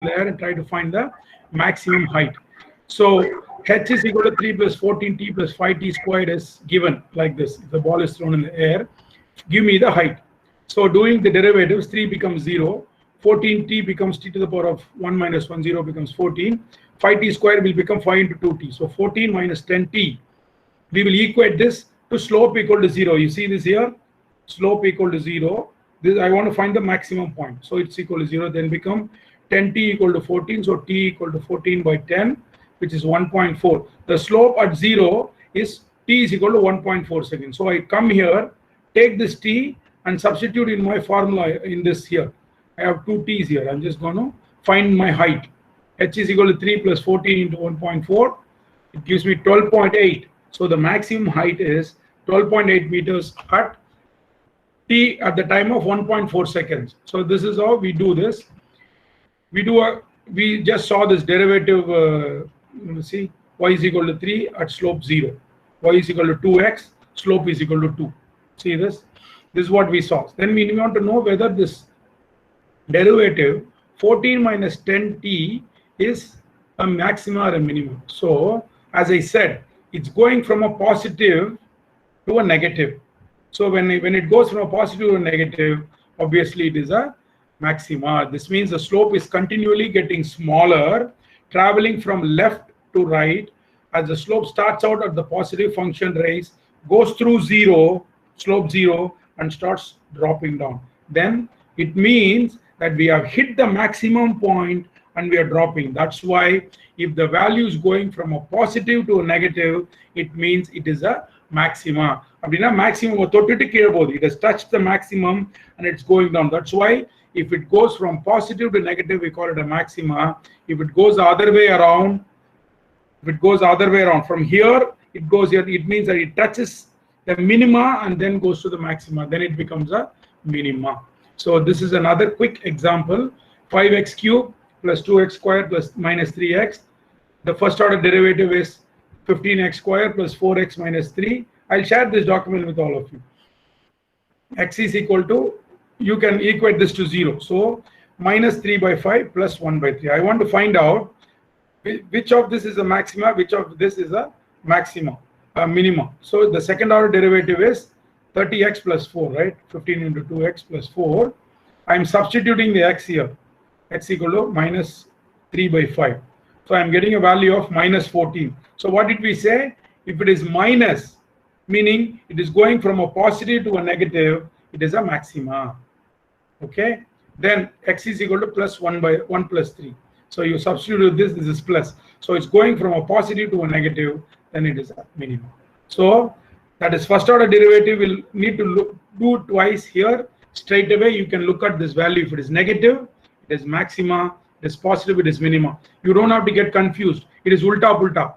there and try to find the maximum height. So h is equal to 3 plus 14t plus 5t squared is given like this. If the ball is thrown in the air, give me the height. So doing the derivatives, 3 becomes 0, 14t becomes t to the power of 1 minus 1, 0 becomes 14, 5t squared will become 5 into 2t. So 14 minus 10t, we will equate this to slope equal to 0. You see this here? Slope equal to 0. This I want to find the maximum point. So it's equal to 0, then become 10t equal to 14. So t equal to 14 by 10, which is 1.4. The slope at 0 is t is equal to 1.4 seconds. So I come here, take this t and substitute in my formula in this here. I have two t's here. I'm just going to find my height. H is equal to 3 plus 14 into 1.4. It gives me 12.8. So the maximum height is 12.8 meters at t at the time of 1.4 seconds. So this is how we do this. We just saw this derivative. See, y is equal to 3 at slope 0. Y is equal to 2x, slope is equal to 2. See this? This is what we saw. Then we want to know whether this derivative 14 minus 10t is a maximum or a minimum. So as I said, it's going from a positive to a negative. So when it goes from a positive to a negative, obviously it is a maxima. This means the slope is continually getting smaller, traveling from left to right. As the slope starts out at the positive function raise, goes through 0, slope 0, and starts dropping down. Then it means that we have hit the maximum point and we are dropping. That's why if the value is going from a positive to a negative, it means it is a maxima. Maximum, it has touched the maximum and it's going down. That's why if it goes from positive to negative, we call it a maxima. If it goes the other way around, from here, it goes here, it means that it touches the minima and then goes to the maxima. Then it becomes a minima. So this is another quick example. 5x cubed plus 2x squared plus minus 3x. The first order derivative is 15x squared plus 4x minus 3. I'll share this document with all of you. X is equal to, you can equate this to 0. So minus 3 by 5 plus 1 by 3. I want to find out which of this is a maxima, which of this is a maxima, a minimum. So the second order derivative is 30x plus 4, right? 15 into 2x plus 4. I'm substituting the x here. X equal to minus 3 by 5. So I'm getting a value of minus 14. So what did we say? If it is minus, meaning it is going from a positive to a negative, it is a maxima. Okay? Then x is equal to plus 1 by 1 plus 3. So you substitute this is plus. So it's going from a positive to a negative, then it is a minimum. So that is first order derivative. Will need to do twice here. Straight away you can look at this value. If it is negative, it is maxima. It is positive, it is minima. You don't have to get confused. It is ulta pulta.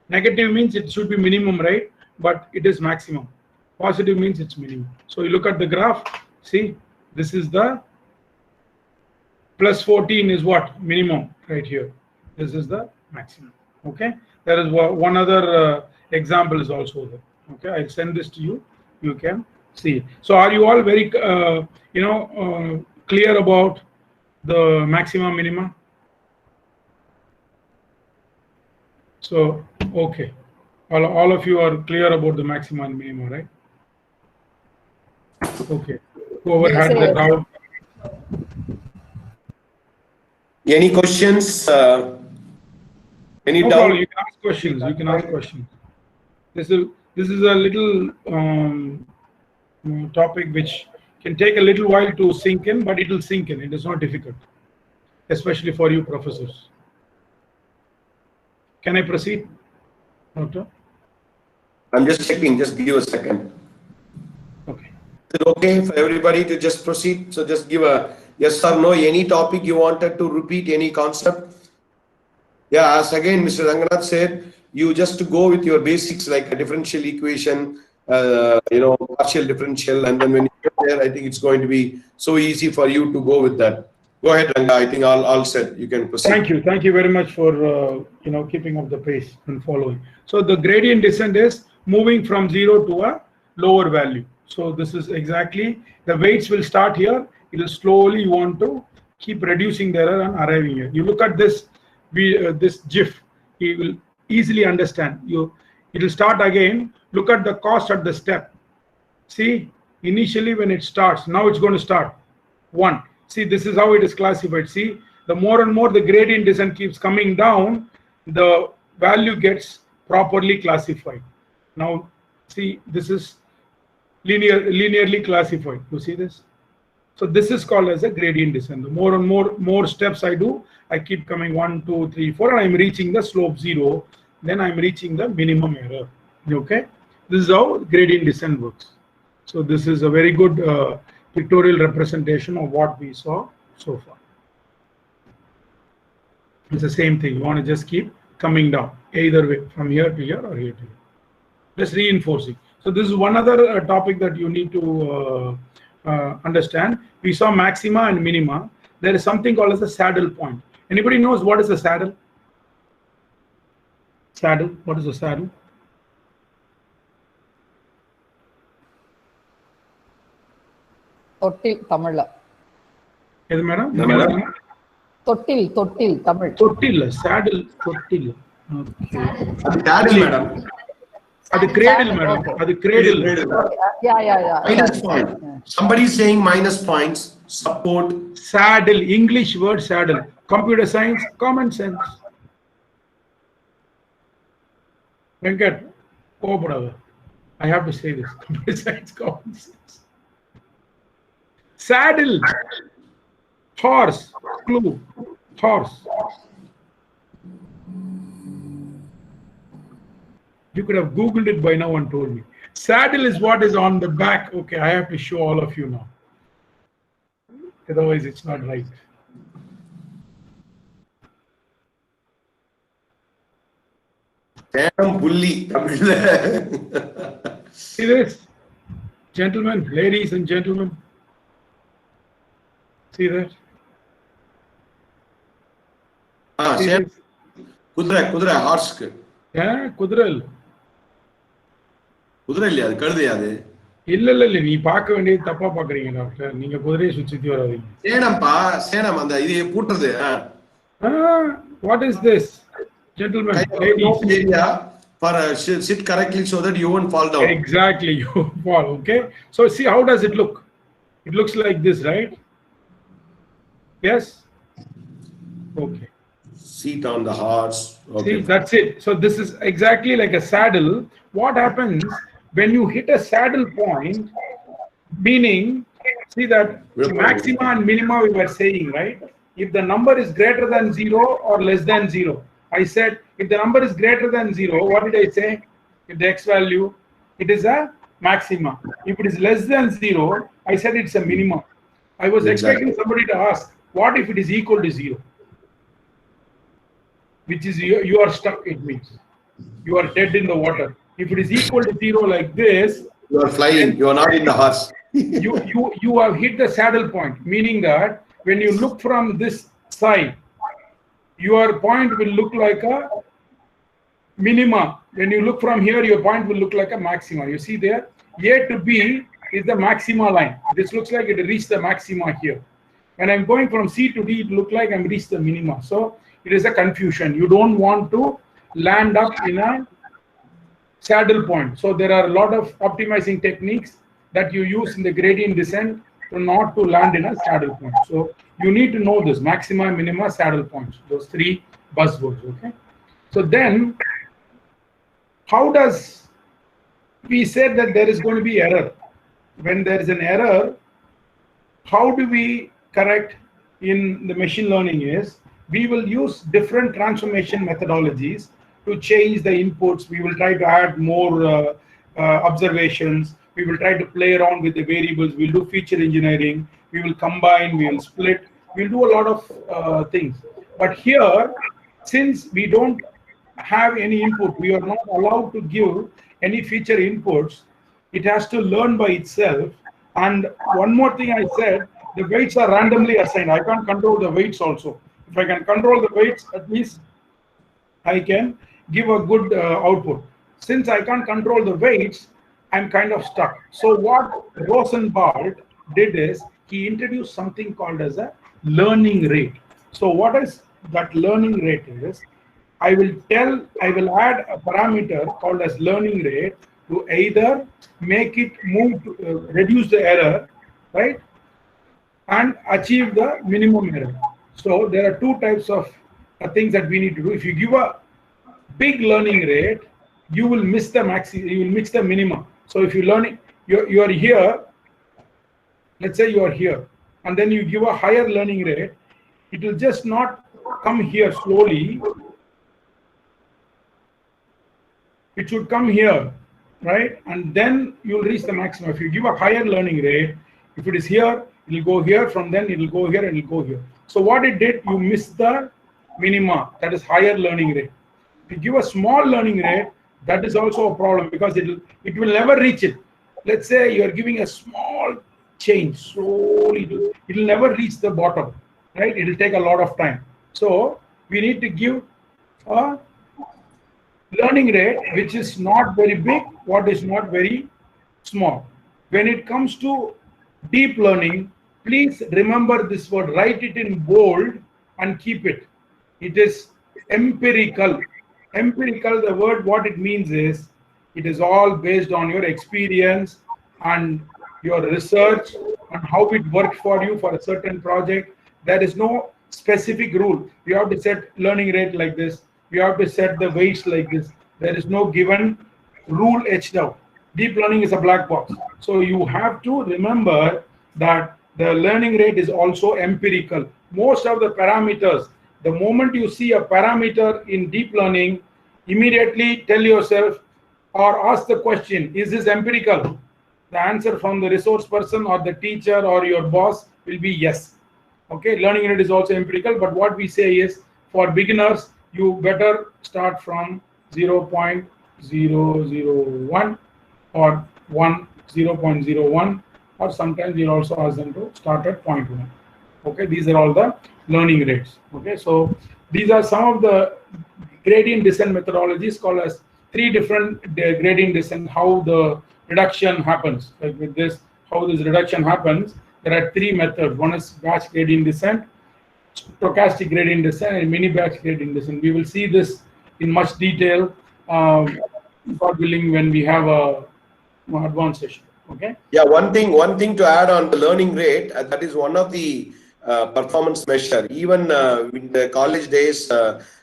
Negative means it should be minimum, right? But it is maximum. Positive means it's minimum. So you look at the graph. See, this is the plus 14 is what? Minimum right here. This is the maximum. Okay. There is one other example is also there. Okay. I'll send this to you. You can see. So are you all very clear about the maximum minima? So okay, all of you are clear about the maximum and minima, right? Okay, whoever had the doubt. Any questions? Any doubt? Problem. You can ask questions. You can ask questions. This is a little topic which can take a little while to sink in, but it will sink in. It is not difficult, especially for you professors. Can I proceed, Doctor? I'm just checking. Just give a second. Okay. Is it okay for everybody to just proceed? So just give a yes or no. Any topic you wanted to repeat, any concept? Yeah, as again Mr. Ranganath said, you just go with your basics like a differential equation, partial differential, and then when you get there, I think it's going to be so easy for you to go with that. Go ahead, Ranga. I think all set. You can proceed. Thank you very much for keeping up the pace and following. So the gradient descent is moving from 0 to a lower value. So this is exactly the weights will start here. It will slowly want to keep reducing the error and arriving here. You look at this, this GIF, you will easily understand. It will start again. Look at the cost at the step. See, initially when it starts, now it's going to start 1. See, this is how it is classified. See, the more and more the gradient descent keeps coming down, the value gets properly classified. Now, see, this is linearly classified. You see this? So this is called as a gradient descent. The more and more steps I do, I keep coming 1, 2, 3, 4, and I'm reaching the slope 0. Then I'm reaching the minimum error. Okay, this is how gradient descent works. So this is a very good pictorial representation of what we saw so far. It's the same thing. You want to just keep coming down, either way, from here to here or here to here. Just reinforcing. So this is one other topic that you need to understand. We saw maxima and minima. There is something called as a saddle point. Anybody knows what is a saddle? Saddle. What is a saddle? Tottil Tamil. Yes, madam. Tottil Tamil. Tottil, saddle, tottil. Okay. Saddle, madam. The cradle, madam. The cradle. Okay. Yeah. Minus point. Somebody is saying minus points. Support. Saddle. English word saddle. Computer science. Common sense. Venkat. Oh, brother. I have to say this. Computer science. Common sense. Saddle. Horse. Clue. Horse. You could have Googled it by now and told me. Saddle is what is on the back. Okay, I have to show all of you now. Otherwise, it's not right. Damn bully. See this? Gentlemen, ladies and gentlemen. See that? Kudra, horse. Yeah, Kudral. குதிரை இல்லையா அது கழுதையா அது இல்ல நீ பார்க்க வேண்டியது தப்பா பாக்குறீங்க டாக்டர் நீங்க குதிரையை சுத்தி வராதீங்க சேனம்பா சேனம் அந்த இது பூட்டுறது what is this gentlemen ladies area for sit correctly so that you won't fall down exactly you fall okay so see how does it look it looks like this right yes okay seat on the horse okay see that's it so this is exactly like a saddle what happens when you hit a saddle point, meaning, see that maxima and minima we were saying, right? If the number is greater than 0 or less than 0, I said, if the number is greater than 0, what did I say? If the x value, it is a maxima. If it is less than 0, I said it's a minima. I was expecting somebody to ask, what if it is equal to 0? Which is, you are stuck, it means. You are dead in the water. If it is equal to 0 like this, you are flying. You are not in the horse. you have hit the saddle point, meaning that when you look from this side, your point will look like a minima. When you look from here, your point will look like a maxima. You see there, A to B is the maxima line. This looks like it reached the maxima here. When I'm going from C to D, it looks like I'm reached the minima. So it is a confusion. You don't want to land up in a saddle point. So there are a lot of optimizing techniques that you use in the gradient descent to not to land in a saddle point. So you need to know this maxima, minima, saddle points, those 3 buzzwords. Okay. So then, how does we said that there is going to be error? When there is an error, how do we correct in the machine learning is we will use different transformation methodologies to change the inputs. We will try to add more observations. We will try to play around with the variables. We'll do feature engineering. We will combine. We will split. We'll do a lot of things. But here, since we don't have any input, we are not allowed to give any feature inputs. It has to learn by itself. And one more thing I said, the weights are randomly assigned. I can't control the weights also. If I can control the weights, at least I can give a good output. Since I can't control the weights, I'm kind of stuck. So what Rosenbald did is he introduced something called as a learning rate. So what is that learning rate is, I will add a parameter called as learning rate to either make it move to reduce the error, right, and achieve the minimum error. So there are two types of things that we need to do. If you give a big learning rate, you will miss the you will miss the minimum. So if you you are here, let's say you are here, and then you give a higher learning rate, it will just not come here slowly. It should come here, right? And then you'll reach the maximum. If you give a higher learning rate, if it is here, it will go here, from then it will go here and it will go here. So what it did, you missed the minima, that is higher learning rate. If you give a small learning rate, that is also a problem because it will never reach it. Let's say you are giving a small change, slowly, it will never reach the bottom, right? It will take a lot of time. So we need to give a learning rate which is not very big, what is not very small. When it comes to deep learning, please remember this word, write it in bold and keep it. It is empirical. Empirical, the word, what it means is, it is all based on your experience and your research and how it worked for you for a certain project. There is no specific rule. You have to set learning rate like this. You have to set the weights like this. There is no given rule etched out. Deep learning is a black box. So you have to remember that the learning rate is also empirical. Most of the parameters, the moment you see a parameter in deep learning, immediately tell yourself or ask the question, is this empirical? The answer from the resource person or the teacher or your boss will be yes. Okay, learning rate is also empirical, but what we say is, for beginners, you better start from 0.001 or 0.01, or sometimes we'll also ask them to start at 0.1. Okay, these are all the learning rates. Okay, so these are some of the gradient descent methodologies, called as 3 different gradient descent, how the reduction happens. Like with this, how this reduction happens, there are 3 methods. One is batch gradient descent, stochastic gradient descent, and mini batch gradient descent. We will see this in much detail, God willing, when we have a advanced session. Okay. Yeah, one thing to add on the learning rate, that is one of the performance measure. Even in the college days,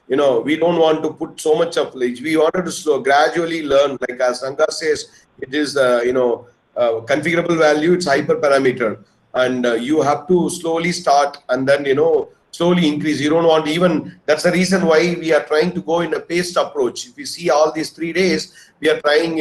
we don't want to put so much of age. We wanted to gradually learn. Like as Ranga says, it is configurable value. It's hyperparameter, and you have to slowly start and then slowly increase. You don't want even. That's the reason why we are trying to go in a paced approach. If you see all these 3 days, we are trying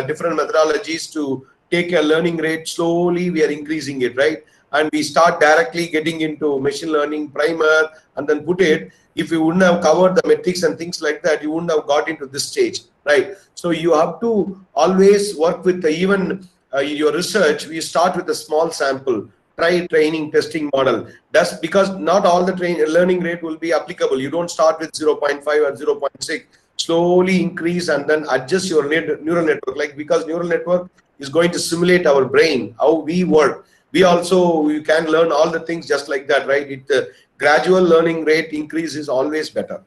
different methodologies to take a learning rate slowly. We are increasing it, right? And we start directly getting into machine learning primer and then put it. If you wouldn't have covered the metrics and things like that, you wouldn't have got into this stage, right? So you have to always work with even your research. We start with a small sample, try training testing model. That's because not all the learning rate will be applicable. You don't start with 0.5 or 0.6. Slowly increase and then adjust your neural network. Like, because neural network is going to simulate our brain, how we work. We can learn all the things just like that, right? Gradual learning rate increase is always better.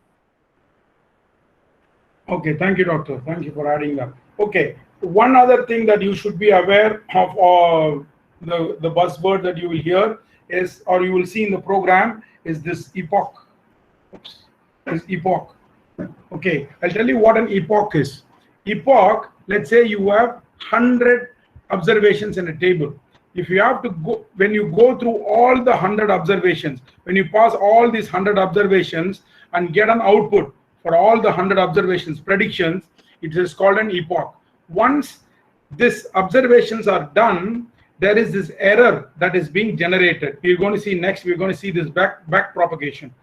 Okay, thank you, doctor. Thank you for adding that. Okay, one other thing that you should be aware of, the buzzword that you will hear is, or you will see in the program, is this epoch. Oops, this epoch. Okay, I'll tell you what an epoch is. Epoch, let's say you have 100 observations in a table. If you have to go, when you go through all the 100 observations, when you pass all these 100 observations and get an output for all the 100 observations, predictions, it is called an epoch. Once these observations are done, there is this error that is being generated. We're going to see next, we're going to see this back propagation.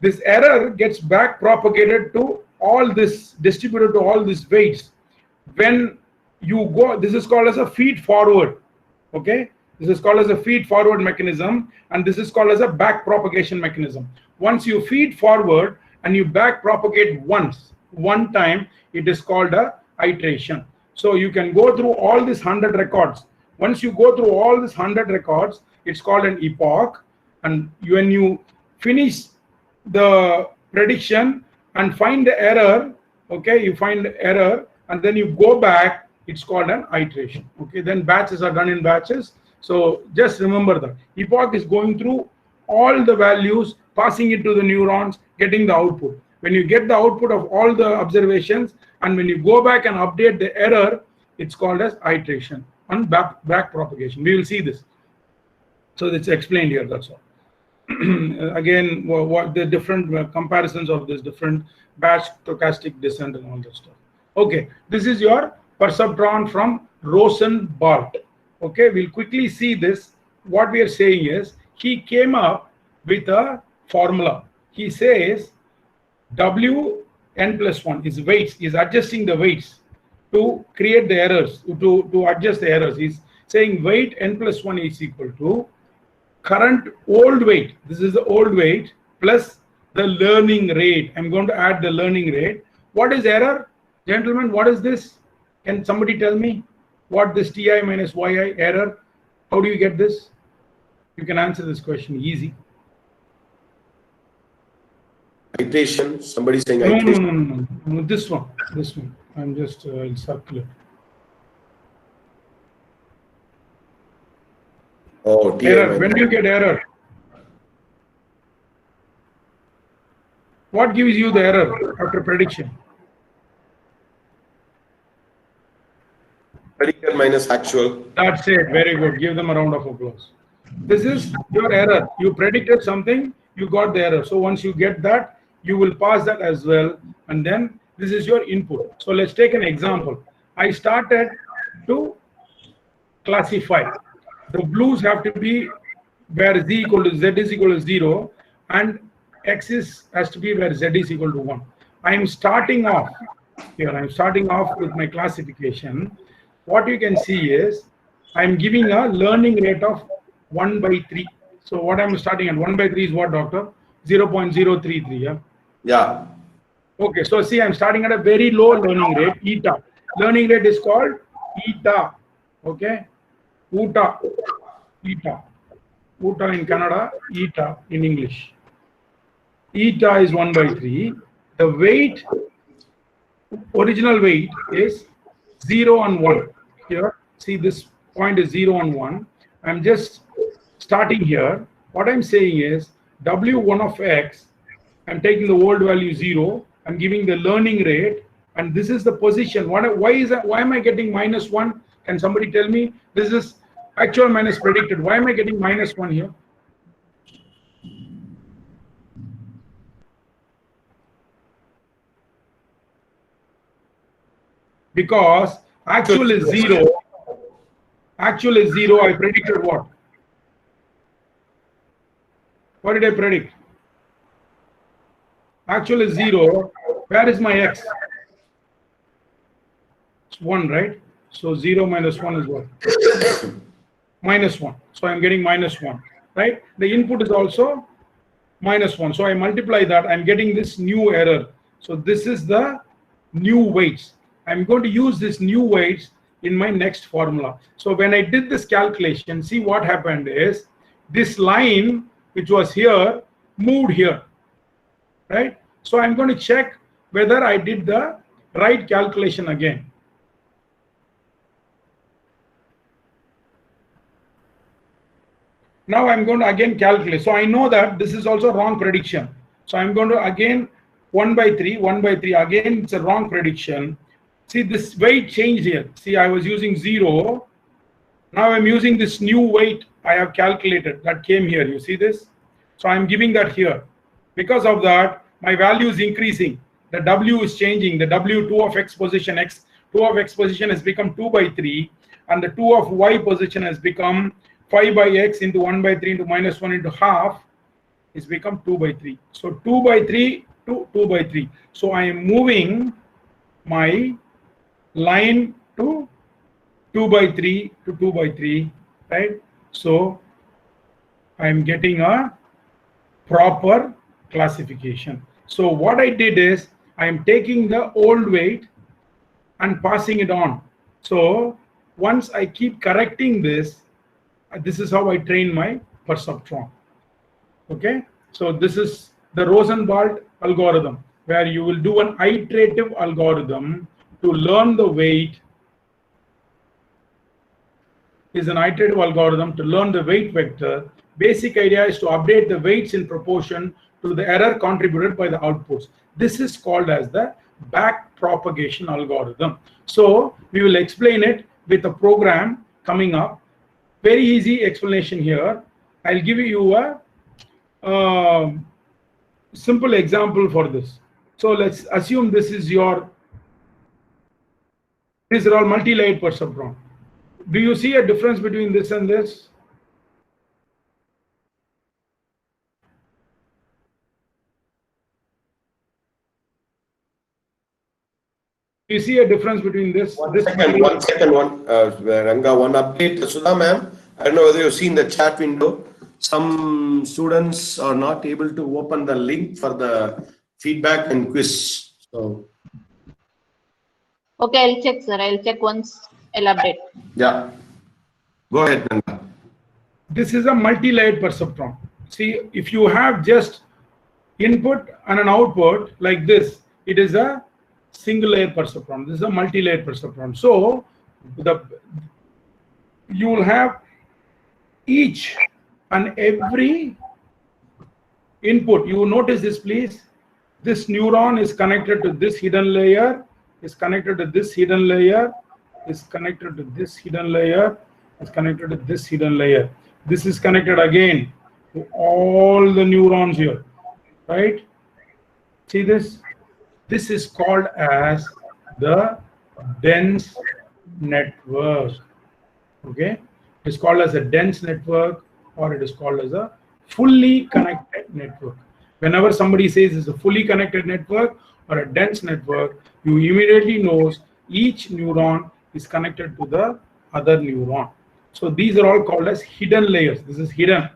This error gets back propagated to all this, distributed to all these weights. When you go, this is called as a feed forward. Okay, this is called as a feed forward mechanism, and this is called as a back propagation mechanism. Once you feed forward and you back propagate one time, it is called a iteration. So you can go through all these 100 records. Once you go through all these 100 records, it's called an epoch. and when you finish the prediction and find the error, okay, you find the error and then you go back, it's called an iteration. Okay, then batches are done in batches. So just remember that epoch is going through all the values, passing it to the neurons, getting the output. When you get the output of all the observations and when you go back and update the error, it's called as iteration and back propagation. We will see this. So it's explained here, that's all. Again, what the different comparisons of this different batch stochastic descent and all that stuff. Okay, this is your perceptron from Rosenbart. Okay, we'll quickly see this. What we are saying is he came up with a formula. He says Wn+1 is weights, is adjusting the weights to create the errors, to adjust the errors. He's saying weight n+1 is equal to current old weight. This is the old weight plus the learning rate. I'm going to add the learning rate. What is error? Gentlemen, what is this? Can somebody tell me what this Ti minus Yi error? How do you get this? You can answer this question easy. Iteration. Somebody saying No, iteration. no. This one. I'm just I'll circle it. Oh, Ti Error. minus. When do you get error? What gives you the error after prediction? Predicted minus actual. That's it. Very good. Give them a round of applause. This is your error. You predicted something, you got the error. So once you get that, you will pass that as well. And then this is your input. So let's take an example. I started to classify. The blues have to be where z is equal to 0 and x has to be where z is equal to 1. I am starting off here. I'm starting off with my classification. What you can see is I'm giving a learning rate of 1/3. So what I'm starting at 1/3 is what, doctor? 0.033. Yeah. Yeah. Okay. So see, I'm starting at a very low learning rate, eta. Learning rate is called eta. Okay. Uta. Eta. Uta in Kannada, eta in English. Eta is 1/3. The weight, original weight is 0 and 1. Here, see this point is 0 and 1. I'm just starting here. What I'm saying is W1 of x, I'm taking the old value 0. I'm giving the learning rate, and this is the position. Why is that? Why am I getting -1? Can somebody tell me? This is actual minus predicted. Why am I getting -1 here? Because actual is 0. Actual is 0. I predicted what? What did I predict? Actual is 0. Where is my x? It's 1, right? So 0 minus 1 is what? -1. So I'm getting -1, right? The input is also -1. So I multiply that. I'm getting this new error. So this is the new weights. I'm going to use this new weights in my next formula. So when I did this calculation, see what happened is this line which was here moved here, right? So I'm going to check whether I did the right calculation again. Now I'm going to again calculate. So I know that this is also wrong prediction. So I'm going to again 1/3. Again, it's a wrong prediction. See, this weight changed here. See, I was using 0. Now I'm using this new weight I have calculated that came here. You see this? So I'm giving that here. Because of that, my value is increasing. The W is changing. The W2 of X position, X2 of X position has become 2/3. And the 2 of Y position has become 5/x into 1/3 into -1 into half. It's become 2/3. So 2/3 to 2/3. So I am moving my line to 2/3 to 2/3, right? So I'm getting a proper classification. So what I did is I'm taking the old weight and passing it on. So once I keep correcting this, this is how I train my perceptron. Okay, so this is the Rosenwald algorithm, where you will do an iterative algorithm to learn the weight. Is an iterative algorithm to learn the weight vector. Basic idea is to update the weights in proportion to the error contributed by the outputs. This is called as the backpropagation algorithm. So we will explain it with a program coming up. Very easy explanation here. I'll give you a simple example for this. So let's assume this is your, these are all multi-layered perceptron. Do you see a difference between this and this? Do you see a difference between this? One second, Ranga, one update. Sudha ma'am, I don't know whether you've seen the chat window. Some students are not able to open the link for the feedback and quiz. So, Okay, I'll check, sir. I'll check once. I'll update. yeah. Go ahead, Ranga. This is a multi-layered perceptron. See, if you have just input and an output like this, it is a single layer perceptron. This is a multi-layered perceptron. So you will have each and every input. You notice this, please. This neuron is connected to this hidden layer, is connected to this hidden layer, is connected to this hidden layer, is connected to this hidden layer. This is connected again to all the neurons here, right? See this? This is called as the dense network. Okay, it's called as a dense network, or it is called as a fully connected network. Whenever somebody says it's a fully connected network or a dense network, you immediately knows each neuron is connected to the other neuron. So these are all called as hidden layers. This is hidden.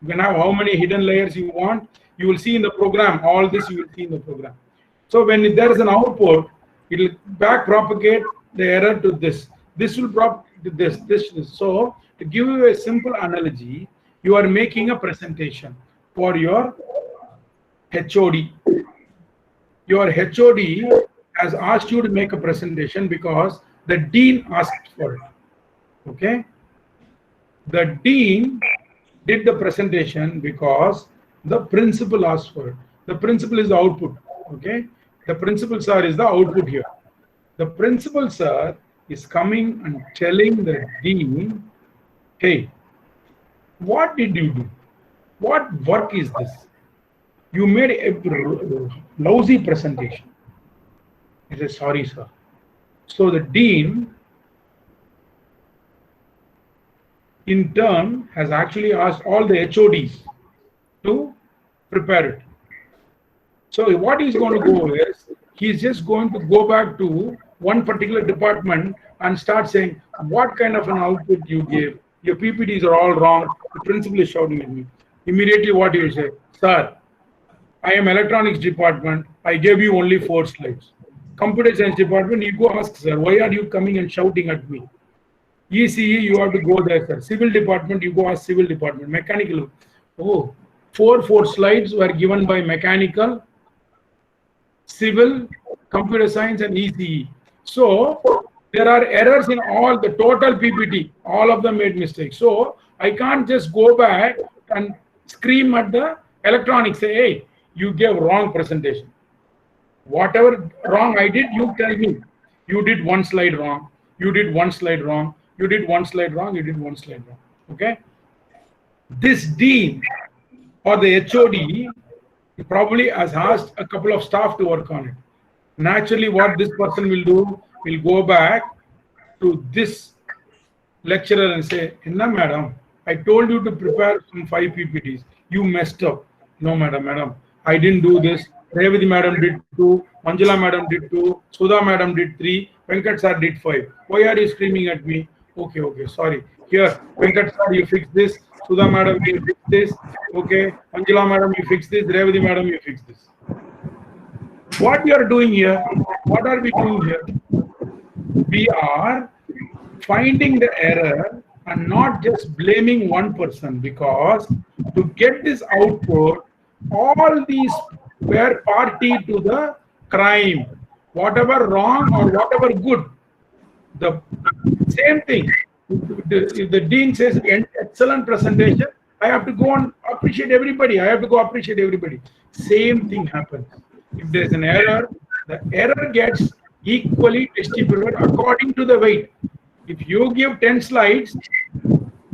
You can have how many hidden layers you want. You will see in the program. All this you will see in the program. So when there is an output, it will backpropagate the error to this. This will propagate to this, this. So to give you a simple analogy, you are making a presentation for your HOD. Your HOD has asked you to make a presentation because the dean asked for it. Okay? The dean did the presentation because the principal asked for it. The principal is the output. Okay? The principal sir is the output here. The principal sir is coming and telling the dean, hey, what did you do? What work is this? You made a lousy presentation. He says, sorry, sir. So the dean, in turn, has actually asked all the HODs to prepare it. So what he's going to do is, he's just going to go back to one particular department and start saying, what kind of an output you gave? Your PPTs are all wrong. The principal is shouting at me. Immediately what he will say, sir, I am electronics department. I gave you only 4 slides. Computer science department, you go ask, sir, why are you coming and shouting at me? ECE, you have to go there, sir. Civil department, you go ask civil department. Mechanical, oh, 4 slides were given by mechanical, civil, computer science, and ECE. So there are errors in all the total PPT. All of them made mistakes. So I can't just go back and scream at the electronics, say, hey, you gave wrong presentation. Whatever wrong I did, you tell me. You did 1 slide wrong. You did 1 slide wrong. You did 1 slide wrong. You did 1 slide wrong. Okay. This dean or the HOD probably has asked a couple of staff to work on it. Naturally, what this person will do, will go back to this lecturer and say, "Enna madam, I told you to prepare some 5 PPTs. You messed up." No, madam, I didn't do this. Revati madam did 2, Manjula madam did 2, Sudha madam did 3, Venkat sir did 5. Why are you screaming at me? Okay, sorry. Here, Venkat sir, you fix this. Sudha madam, you fix this. Okay, Manjula madam, you fix this. Revati madam, you fix this. What we are doing here? What are we doing here? We are finding the error and not just blaming one person, because To get this output, all these were party to the crime. Whatever wrong or whatever good, the same thing. If the dean says excellent presentation, I have to go and appreciate everybody. I have to go appreciate everybody. Same thing happens. If there's an error, the error gets equally distributed according to the weight. If you give 10 slides,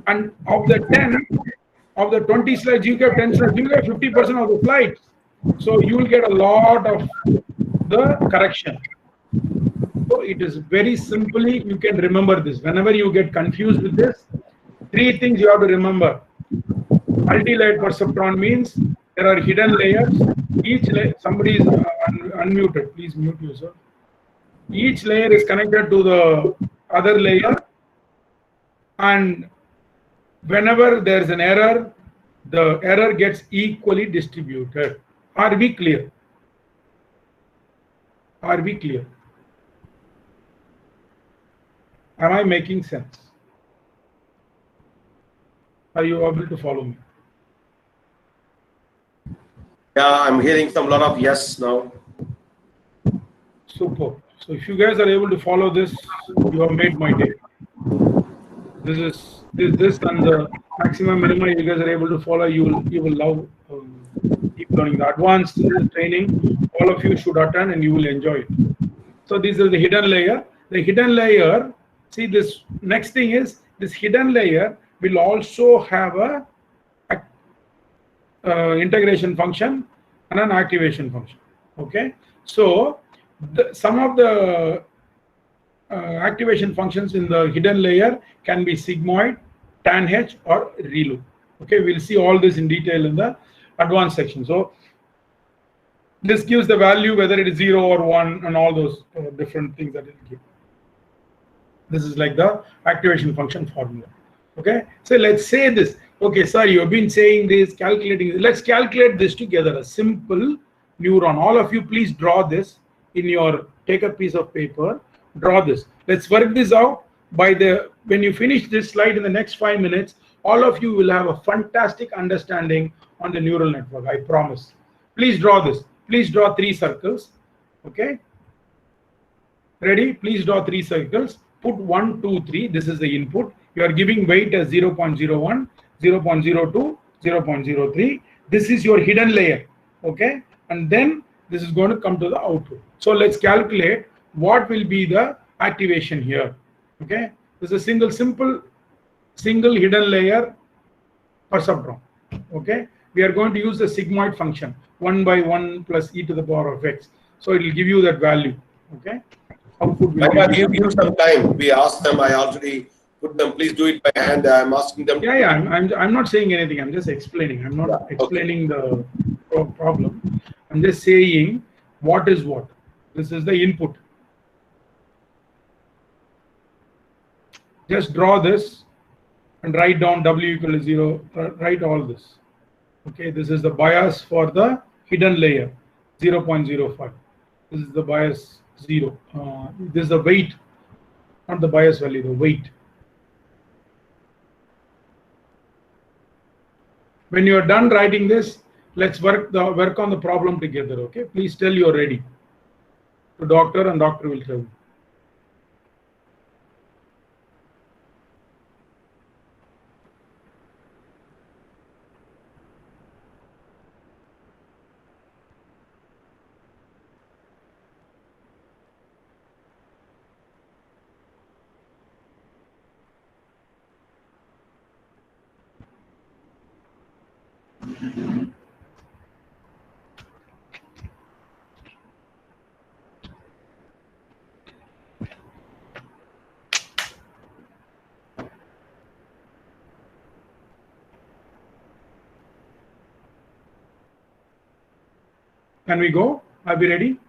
and of the 10, of the 20 slides, you get 10 slides, you get 50% of the slides. So you will get a lot of the correction. So it is very simply, you can remember this. Whenever you get confused with this, 3 things you have to remember. Multilayer perceptron means there are hidden layers. Each layer, somebody is unmuted. Please mute yourself. Each layer is connected to the other layer, and whenever there is an error, the error gets equally distributed. Are we clear? Are we clear? Am I making sense? Are you able to follow me? Yeah, I'm hearing some lot of yes now. Super. So if you guys are able to follow this, you have made my day. This and the maximum minimum you guys are able to follow, you will love deep learning. The advanced training, all of you should attend and you will enjoy it. So this is the hidden layer. The hidden layer, see this next thing is this hidden layer will also have a integration function and an activation function. Okay, so some of the activation functions in the hidden layer can be sigmoid, tanh, or reloop. Okay, we'll see all this in detail in the advanced section. So this gives the value whether it is 0 or 1 and all those different things that it will give. This is like the activation function formula. Okay, so let's say this. Okay, sir, you have been saying this, calculating this. Let's calculate this together, a simple neuron. All of you, please draw this in your, take a piece of paper, draw this. Let's work this out. When you finish this slide in the next 5 minutes, all of you will have a fantastic understanding on the neural network, I promise. Please draw this. Please draw 3 circles. Okay, ready? Please draw 3 circles. Put 1, 2, 3. This is the input. You are giving weight as 0.01, 0.02, 0.03. This is your hidden layer. Okay, and then this is going to come to the output. So let's calculate what will be the activation here. Okay, this is a single hidden layer perceptron. Okay, we are going to use the sigmoid function 1 by 1 plus e to the power of x. So it will give you that value. Okay, output will give some time. We asked them. I already put them. Please do it by hand. I'm asking them. Yeah, I'm not saying anything. I'm just explaining. I'm not explaining the problem. I'm just saying what is what. This is the input. Just draw this and write down W equal to 0. Write all this. Okay, this is the bias for the hidden layer, 0.05. This is the bias 0. This is the weight, not the bias value, the weight. When you are done writing this, let's work on the problem together. Okay, please tell you're ready to doctor, and doctor will tell you. Can we go? Are we ready?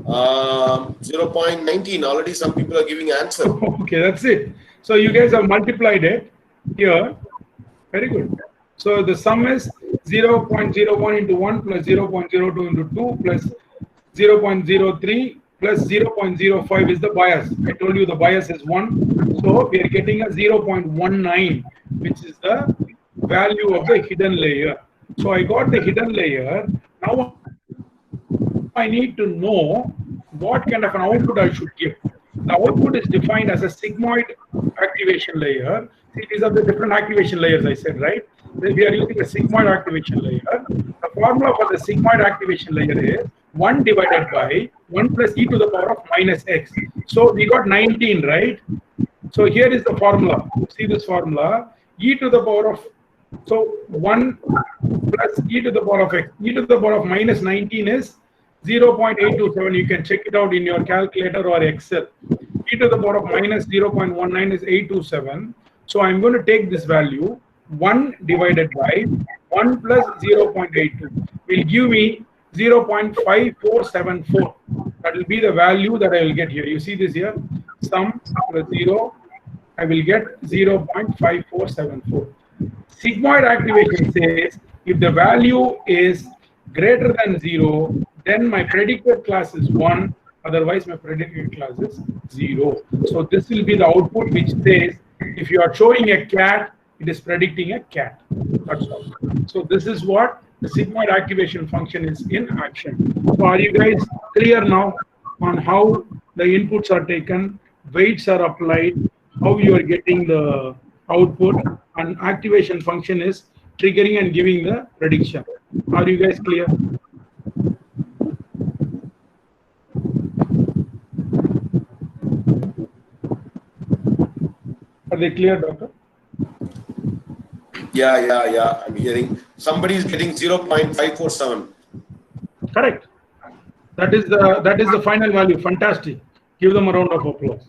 0.19. Already some people are giving answer. Okay, that's it. So you guys have multiplied it here. Very good. So the sum is 0.01 into 1 plus 0.02 into 2 plus 0.03 plus 0.05 is the bias. I told you the bias is 1. So we are getting a 0.19, which is the value of the hidden layer. So I got the hidden layer. Now I need to know what kind of an output I should give. The output is defined as a sigmoid activation layer. See, these are the different activation layers I said, right? We are using a sigmoid activation layer. The formula for the sigmoid activation layer is 1 divided by 1 plus e to the power of minus x. So we got 19, right? So here is the formula. See this formula, e to the power of, so 1 plus e to the power of x. E to the power of minus 19 is 0.827. You can check it out in your calculator or Excel. E to the power of minus 0.19 is 827. So I'm going to take this value, 1 divided by 1 plus 0.82 will give me 0.5474. That will be the value that I will get here. You see this here? Sum plus 0, I will get 0.5474. Sigmoid activation says if the value is greater than 0, then my predicted class is 1, otherwise my predicted class is 0. So this will be the output which says if you are showing a cat, it is predicting a cat. That's all. So this is what the sigmoid activation function is in action. So are you guys clear now on how the inputs are taken, weights are applied, how you are getting the output, and activation function is triggering and giving the prediction? Are you guys clear? Are they clear, doctor? Yeah. I'm hearing somebody is getting 0.547. Correct. That is the final value. Fantastic. Give them a round of applause.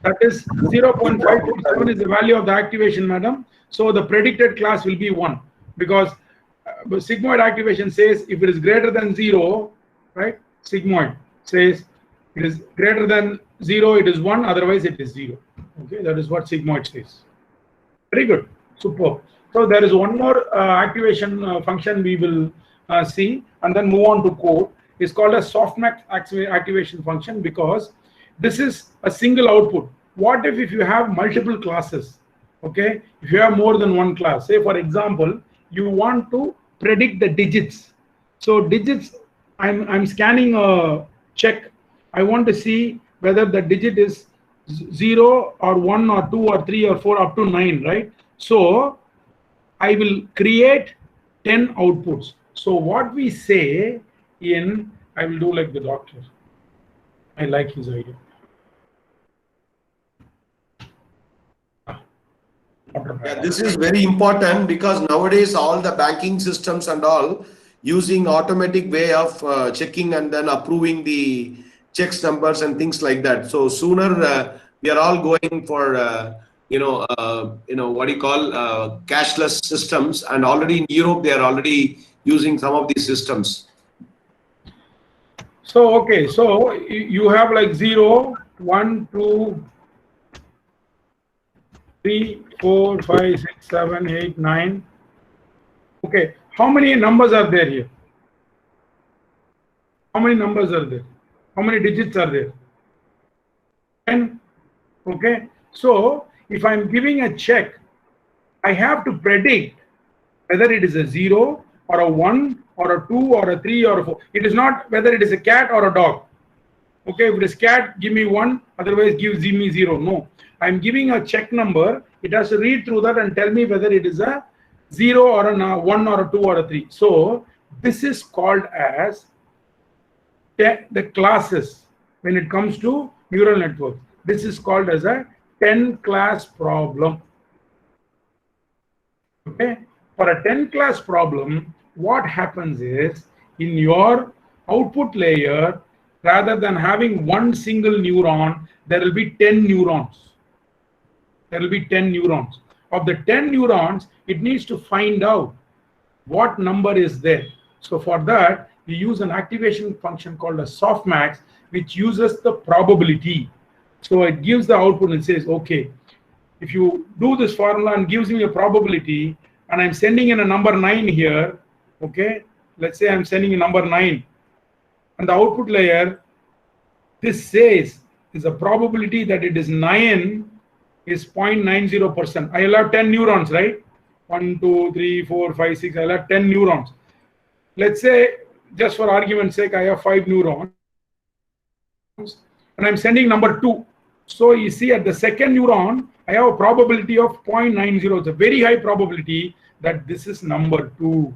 That is 0.547 is the value of the activation, madam. So the predicted class will be 1 because sigmoid activation says if it is greater than 0, right? Sigmoid says it is greater than 0, it is 1, otherwise it is 0. Okay, that is what sigmoid says. Very good. Superb. So there is one more activation function we will see and then move on to code. It's called a Softmax activation function because this is a single output. What if you have multiple classes? Okay, if you have more than one class, say for example, you want to predict the digits. So digits, I'm scanning a check. I want to see whether the digit is 0 or 1 or 2 or 3 or 4 up to 9, right? So I will create 10 outputs. So what we say in, I will do like the doctor. I like his idea. Yeah, this is very important because nowadays all the banking systems and all using automatic way of checking and then approving the checks numbers and things like that. So sooner we are all going for what do you call cashless systems, and already in Europe they are already using some of these systems. So okay, so you have like 0, 1, 2, 3, 4, 5, 6, 7, 8, 9. Okay, how many numbers are there here? How many numbers are there? How many digits are there? 10. Okay, so if I'm giving a check, I have to predict whether it is a 0 or a 1 or a 2 or a 3 or a 4. It is not whether it is a cat or a dog. Okay, if it is cat, give me 1, otherwise give me 0. No, I'm giving a check number. It has to read through that and tell me whether it is a 0 or a 1 or a 2 or a 3. So this is called as the classes when it comes to neural networks. This is called as a 10 class problem. Okay, for a 10 class problem, what happens is in your output layer, rather than having one single neuron, there will be 10 neurons. There will be 10 neurons. Of the 10 neurons, it needs to find out what number is there. So for that, we use an activation function called a Softmax, which uses the probability. So it gives the output and says, okay, if you do this formula and gives me a probability, and I'm sending in a number 9 here, okay, let's say I'm sending a number 9, and the output layer, this says is a probability that it is 9 is 0.90%. I will have 10 neurons, right? 1, 2, 3, 4, 5, 6, I'll have 10 neurons. Let's say, just for argument's sake, I have 5 neurons and I'm sending number 2. So you see at the second neuron, I have a probability of 0.90. It's a very high probability that this is number 2.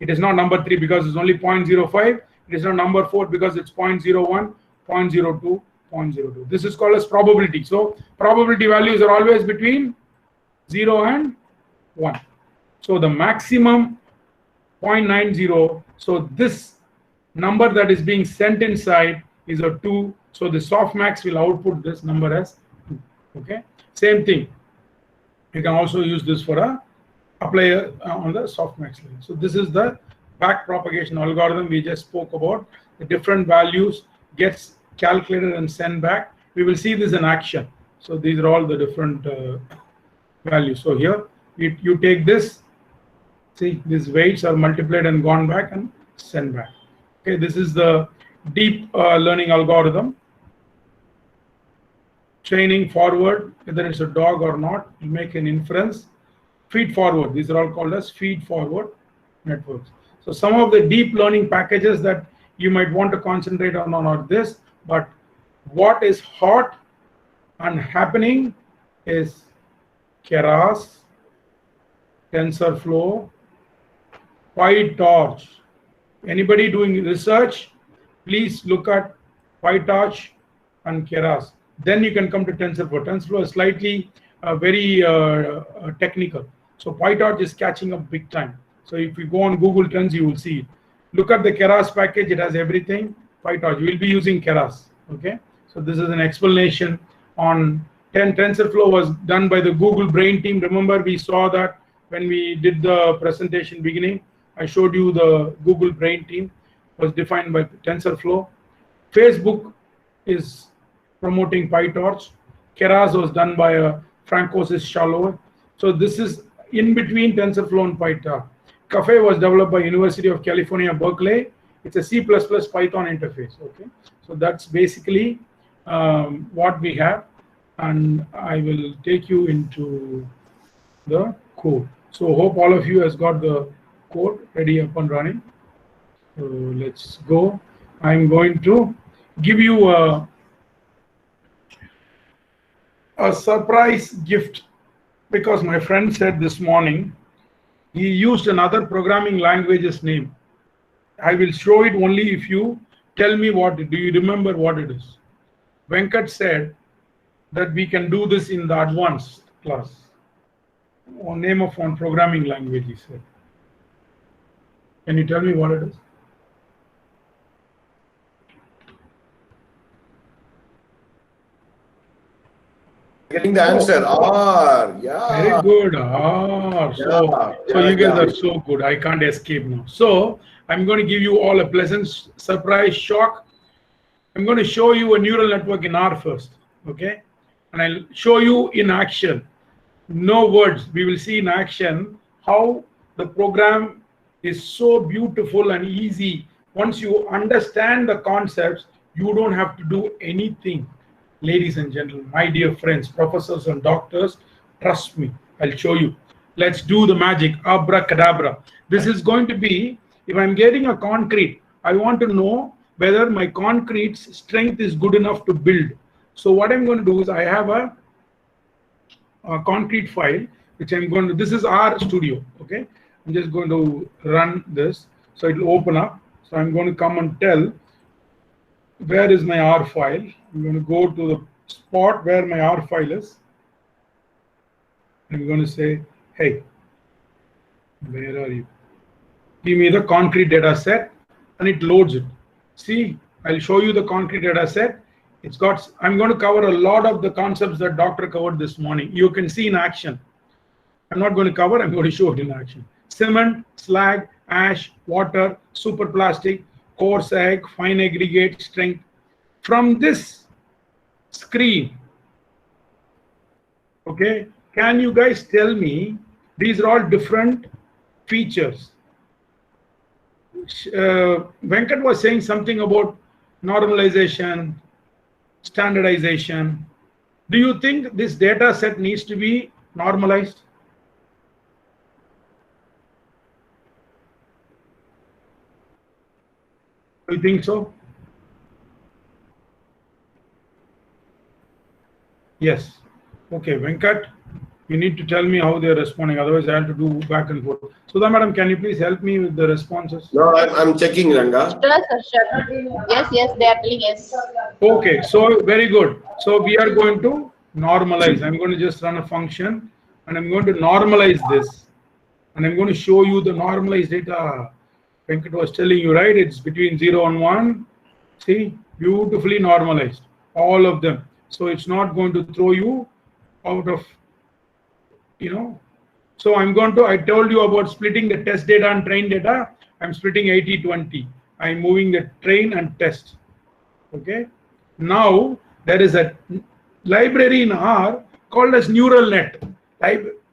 It is not number 3 because it's only 0.05. It is not number 4 because it's 0.01, 0.02, 0.02. This is called as probability. So probability values are always between 0 and 1. So the maximum 0.90. So this number that is being sent inside is a 2. So the softmax will output this number as 2. Okay. Same thing. You can also use this for a apply on the softmax layer. So this is the backpropagation algorithm we just spoke about. The different values gets calculated and sent back. We will see this in action. So these are all the different values. So here you take this. See, these weights are multiplied and gone back and sent back. Okay, this is the deep learning algorithm. Training forward, whether it's a dog or not, you make an inference. Feed forward, these are all called as feed forward networks. So some of the deep learning packages that you might want to concentrate on are this, but what is hot and happening is Keras, TensorFlow, PyTorch. Anybody doing research, please look at PyTorch and Keras. Then you can come to TensorFlow. TensorFlow is slightly very technical. So PyTorch is catching up big time. So if you go on Google Trends, you will see it. Look at the Keras package. It has everything. PyTorch. You will be using Keras. Okay. So this is an explanation on TensorFlow was done by the Google Brain team. Remember, we saw that when we did the presentation beginning. I showed you the Google Brain team was defined by TensorFlow. Facebook is promoting PyTorch. Keras was done by Francois Chalot. So this is in between TensorFlow and PyTorch. Caffe was developed by University of California, Berkeley. It's a C++ Python interface. Okay, so that's basically what we have, and I will take you into the code. So hope all of you has got the code ready up and running. So let's go. I'm going to give you a surprise gift because my friend said this morning he used another programming language's name. I will show it only if you tell me what. Do you remember what it is? Venkat said that we can do this in the advanced class. Or name of one programming language, he said. Can you tell me what it is? Getting the answer. R. Yeah. Very good. R. So you guys are so good. I can't escape now. So I'm going to give you all a pleasant surprise shock. I'm going to show you a neural network in R first. Okay. And I'll show you in action. No words. We will see in action how the program is so beautiful and easy. Once you understand the concepts, you don't have to do anything. Ladies and gentlemen, my dear friends, professors and doctors, trust me, I'll show you. Let's do the magic. Abracadabra. This is going to be, if I'm getting a concrete, I want to know whether my concrete's strength is good enough to build. So what I'm going to do is I have a concrete file, which I'm going to, this is R Studio. Okay. I'm just going to run this. So it will open up. So I'm going to come and tell where is my R file. I'm going to go to the spot where my R file is. I'm going to say, hey, where are you? Give me the concrete data set, and it loads it. See, I'll show you the concrete data set. It's got, I'm going to cover a lot of the concepts that doctor covered this morning. You can see in action. I'm not going to cover, I'm going to show it in action. Cement, slag, ash, water, superplastic, coarse egg, fine aggregate, strength. From this screen, okay, can you guys tell me, these are all different features. Venkat was saying something about normalization, standardization. Do you think this data set needs to be normalized? Do you think so? Yes. Okay, Venkat, you need to tell me how they're responding. Otherwise, I have to do back and forth. Sudha madam, can you please help me with the responses? No, I'm checking, Ranga. Sure, sir, sure. Yes, yes, they are telling yes. Okay, so very good. So we are going to normalize. I'm going to just run a function and I'm going to normalize this. And I'm going to show you the normalized data. Venkat was telling you, right? It's between 0 and 1. See, beautifully normalized. All of them. So it's not going to throw you out of, So I'm going to, I told you about splitting the test data and train data. I'm splitting 80-20. I'm moving the train and test. Okay. Now there is a library in R called as neural net.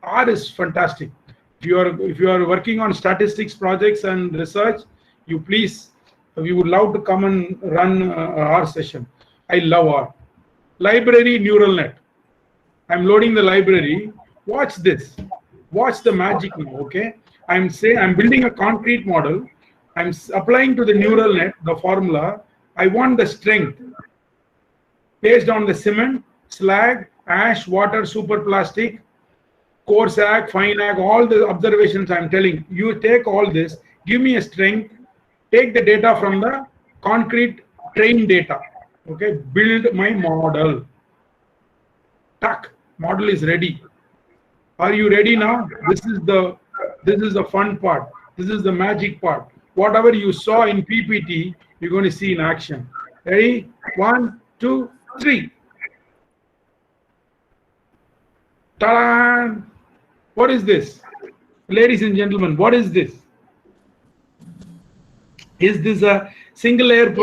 R is fantastic. If you are working on statistics projects and research, we would love to come and run R session. I love R. Library neural net. I'm loading the library. Watch this. Watch the magic now. Okay. I'm building a concrete model. I'm applying to the neural net the formula. I want the strength based on the cement, slag, ash, water, superplastic, coarse ag, fine ag, all the observations I'm telling. You take all this, give me a strength, take the data from the concrete train data. Okay, build my model. Tuck, model is ready. Are you ready now? This is the fun part. This is the magic part. Whatever you saw in PPT, you're going to see in action. Ready? 1, 2, 3. Ta-da! What is this? Ladies and gentlemen, what is this? Is this a single layer?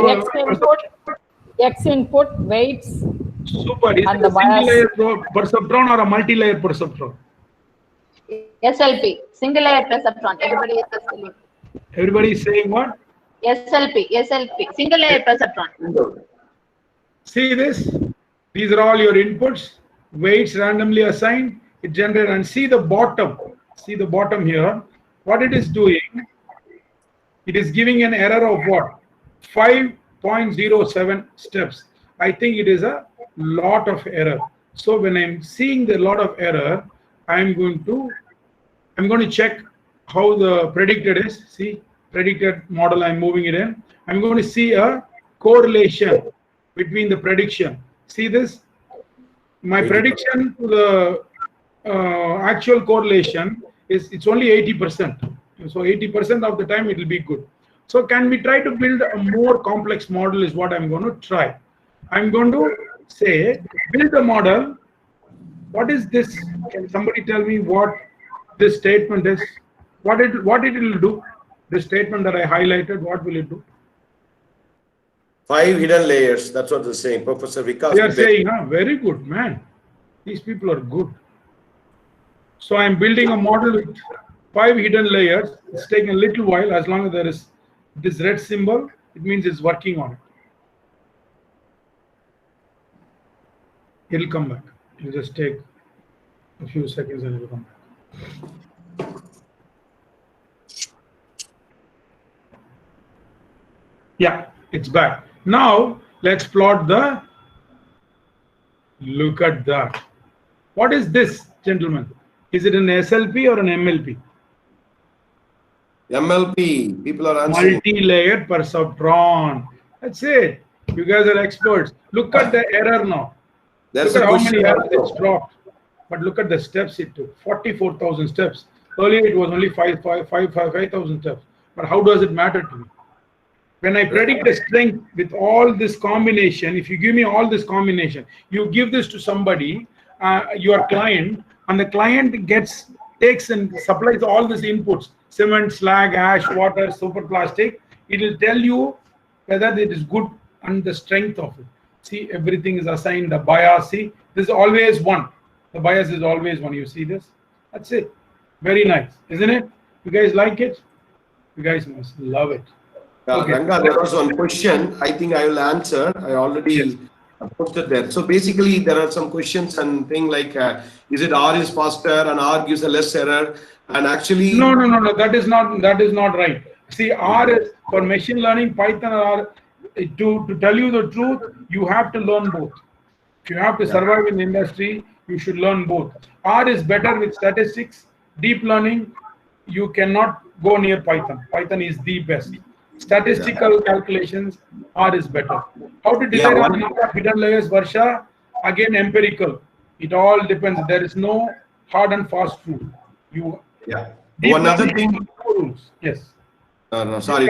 X input, weights. Super. Is And it a the single bias. layer perceptron or a multi-layer perceptron? SLP, single layer perceptron. Everybody is telling. Everybody is saying what? SLP, single layer perceptron. See this? These are all your inputs. Weights randomly assigned. It generates, and see the bottom. See the bottom here. What it is doing? It is giving an error of what? 5.07 steps. I think it is a lot of error. So when I'm seeing the lot of error, I'm going to check how the predicted is. See, predicted model, I'm moving it in. I'm going to see a correlation between the prediction. See this? My prediction to the actual correlation it's only 80%. So 80% of the time it will be good. So can we try to build a more complex model is what I'm going to try. I'm going to say build a model. What is this? Can somebody tell me what this statement is? What it will do? This statement that I highlighted, what will it do? 5 hidden layers. That's what they're saying. Professor Vikas. They are saying, very good, man. These people are good. So I'm building a model with 5 hidden layers. It's taking a little while. As long as there is this red symbol, it means it's working on it. It'll come back. It'll just take a few seconds and it'll come back. Yeah, it's back. Now let's plot the. Look at that. What is this, gentlemen? Is it an SLP or an MLP? MLP. People are answering. Multi-layer perceptron. That's it. You guys are experts. Look at the error now. There's Look at a how many question. errors it's dropped. But look at the steps it took. 44,000 steps. Earlier it was only 5,000 steps. But how does it matter to me? When I predict a strength with all this combination, if you give me all this combination, you give this to somebody, your client, and the client takes and supplies all these inputs, cement, slag, ash, water, superplastic. It will tell you whether it is good and the strength of it. See, everything is assigned a bias. See, this is always 1. The bias is always 1. You see this? That's it. Very nice, isn't it? You guys like it? You guys must love it. Okay. Ranga, there was one question. I think I will answer. I already posted there. So basically, there are some questions and things like, is it R is faster and R gives a less error? And actually, no. That is not right. See, R For machine learning, Python or to tell you the truth, you have to learn both. If you have to survive in the industry, you should learn both. R is better with statistics, deep learning. You cannot go near Python. Python is the best. Statistical calculations, R is better. How to decide on the number of hidden layers, Varsha? Again, empirical. It all depends. There is no hard and fast rule. You One other thing. Rules. Yes. No, sorry.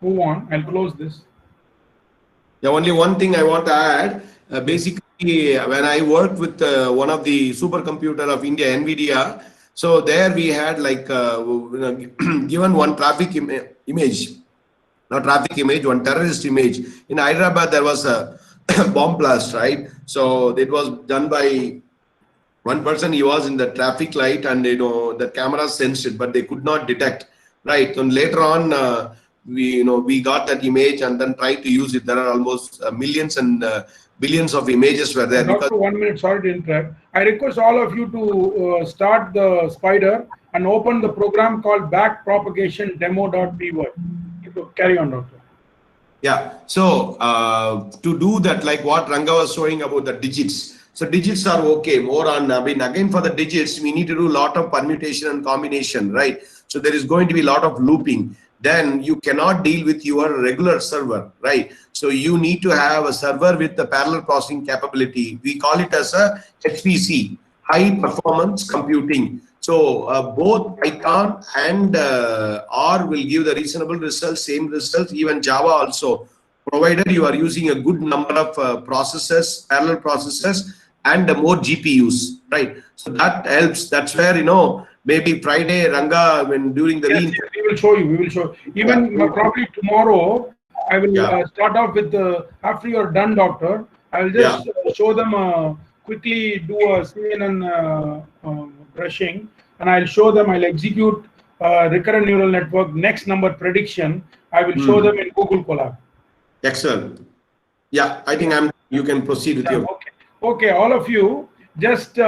Move on. I'll close this. Yeah, only one thing I want to add. Basically, when I worked with one of the supercomputer of India, NVIDIA, so there we had like given one traffic image, not traffic image, one terrorist image. In Hyderabad, there was a bomb blast, right? So it was done by one person. He was in the traffic light, and the camera sensed it, but they could not detect, right? And later on, we got that image and then tried to use it. There are almost millions and billions of images were there. Doctor, 1 minute, sorry to interrupt. I request all of you to start the spider and open the program called Backpropagation demo.py. Carry on, Doctor. Yeah, so to do that, like what Ranga was showing about the digits. So digits are okay, more on, again for the digits, we need to do a lot of permutation and combination, right? So there is going to be a lot of looping. Then you cannot deal with your regular server, right? So you need to have a server with the parallel processing capability. We call it as a HPC, high performance computing. So both Python and R will give the reasonable results, same results, even Java also, provided you are using a good number of processors, parallel processors, and more GPUs, right? So that helps. That's where, maybe Friday, Ranga, when during the yes, we will show you. We will show. Even probably tomorrow, I will start off with after you are done, Doctor. I will just show them quickly do a CNN brushing, and I'll show them. I'll execute recurrent neural network next number prediction. I will show them in Google Colab. Excellent. Yeah, I think you can proceed with your. Okay, all of you, just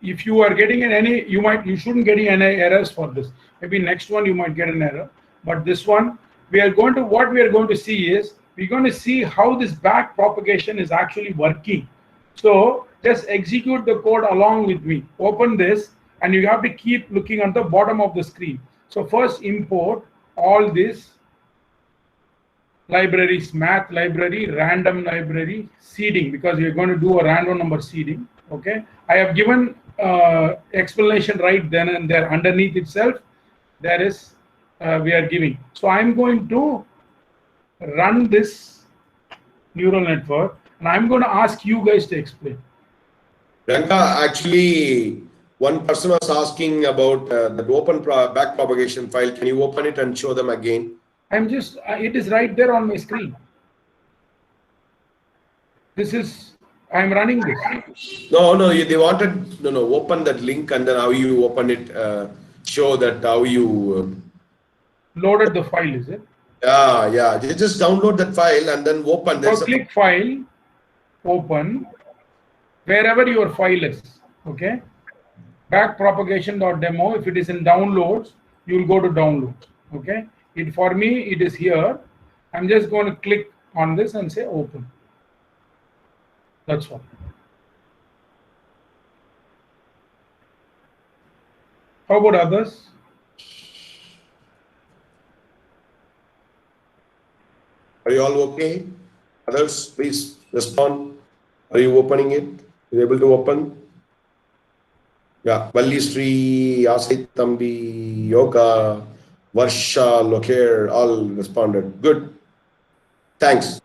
if you are getting any, you shouldn't get any errors for this. Maybe next one you might get an error, but this one what we are going to see is we're going to see how this back propagation is actually working. So just execute the code along with me. Open this, and you have to keep looking at the bottom of the screen. So first import all this libraries, math library, random library, seeding, because you're going to do a random number seeding. Okay, I have given explanation right then and there. Underneath itself there is we are giving. So I'm going to run this neural network, and I'm going to ask you guys to explain. Ranga, actually one person was asking about the open back propagation file. Can you open it and show them again? I'm just it is right there on my screen. I'm running this. No, they wanted open that link, and then how you open it, show that how you loaded the file, is it? Yeah. You just download that file and then open. So click file, open, wherever your file is. Okay. Backpropagation.demo. If it is in downloads, you will go to downloads. Okay. For me, it is here. I'm just going to click on this and say open. That's all. How about others? Are you all okay? Others, please respond. Are you opening it? Are you able to open? Yeah. Valli Sri, Asit Tambi, Yoga, Varsha, Loker, all responded. Good. Thanks.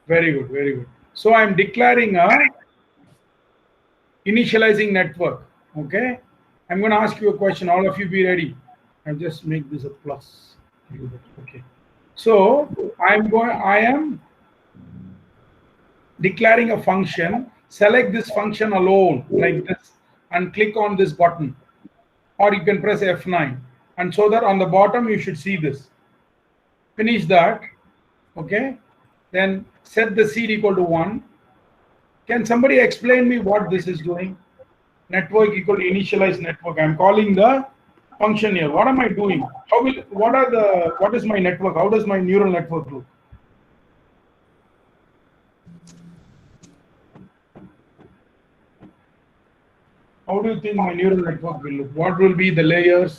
Very good, very good. So I'm declaring a initializing network. Okay. I'm going to ask you a question. All of you be ready. I'll just make this a plus. Okay. So I am declaring a function. Select this function alone like this and click on this button, or you can press F9, and so that on the bottom you should see this. Finish that. Okay. Then set the seed equal to 1. Can somebody explain me what this is doing? Network equal to initialize network. I'm calling the function here. What am I doing? What is my network? How does my neural network look? How do you think my neural network will look? What will be the layers?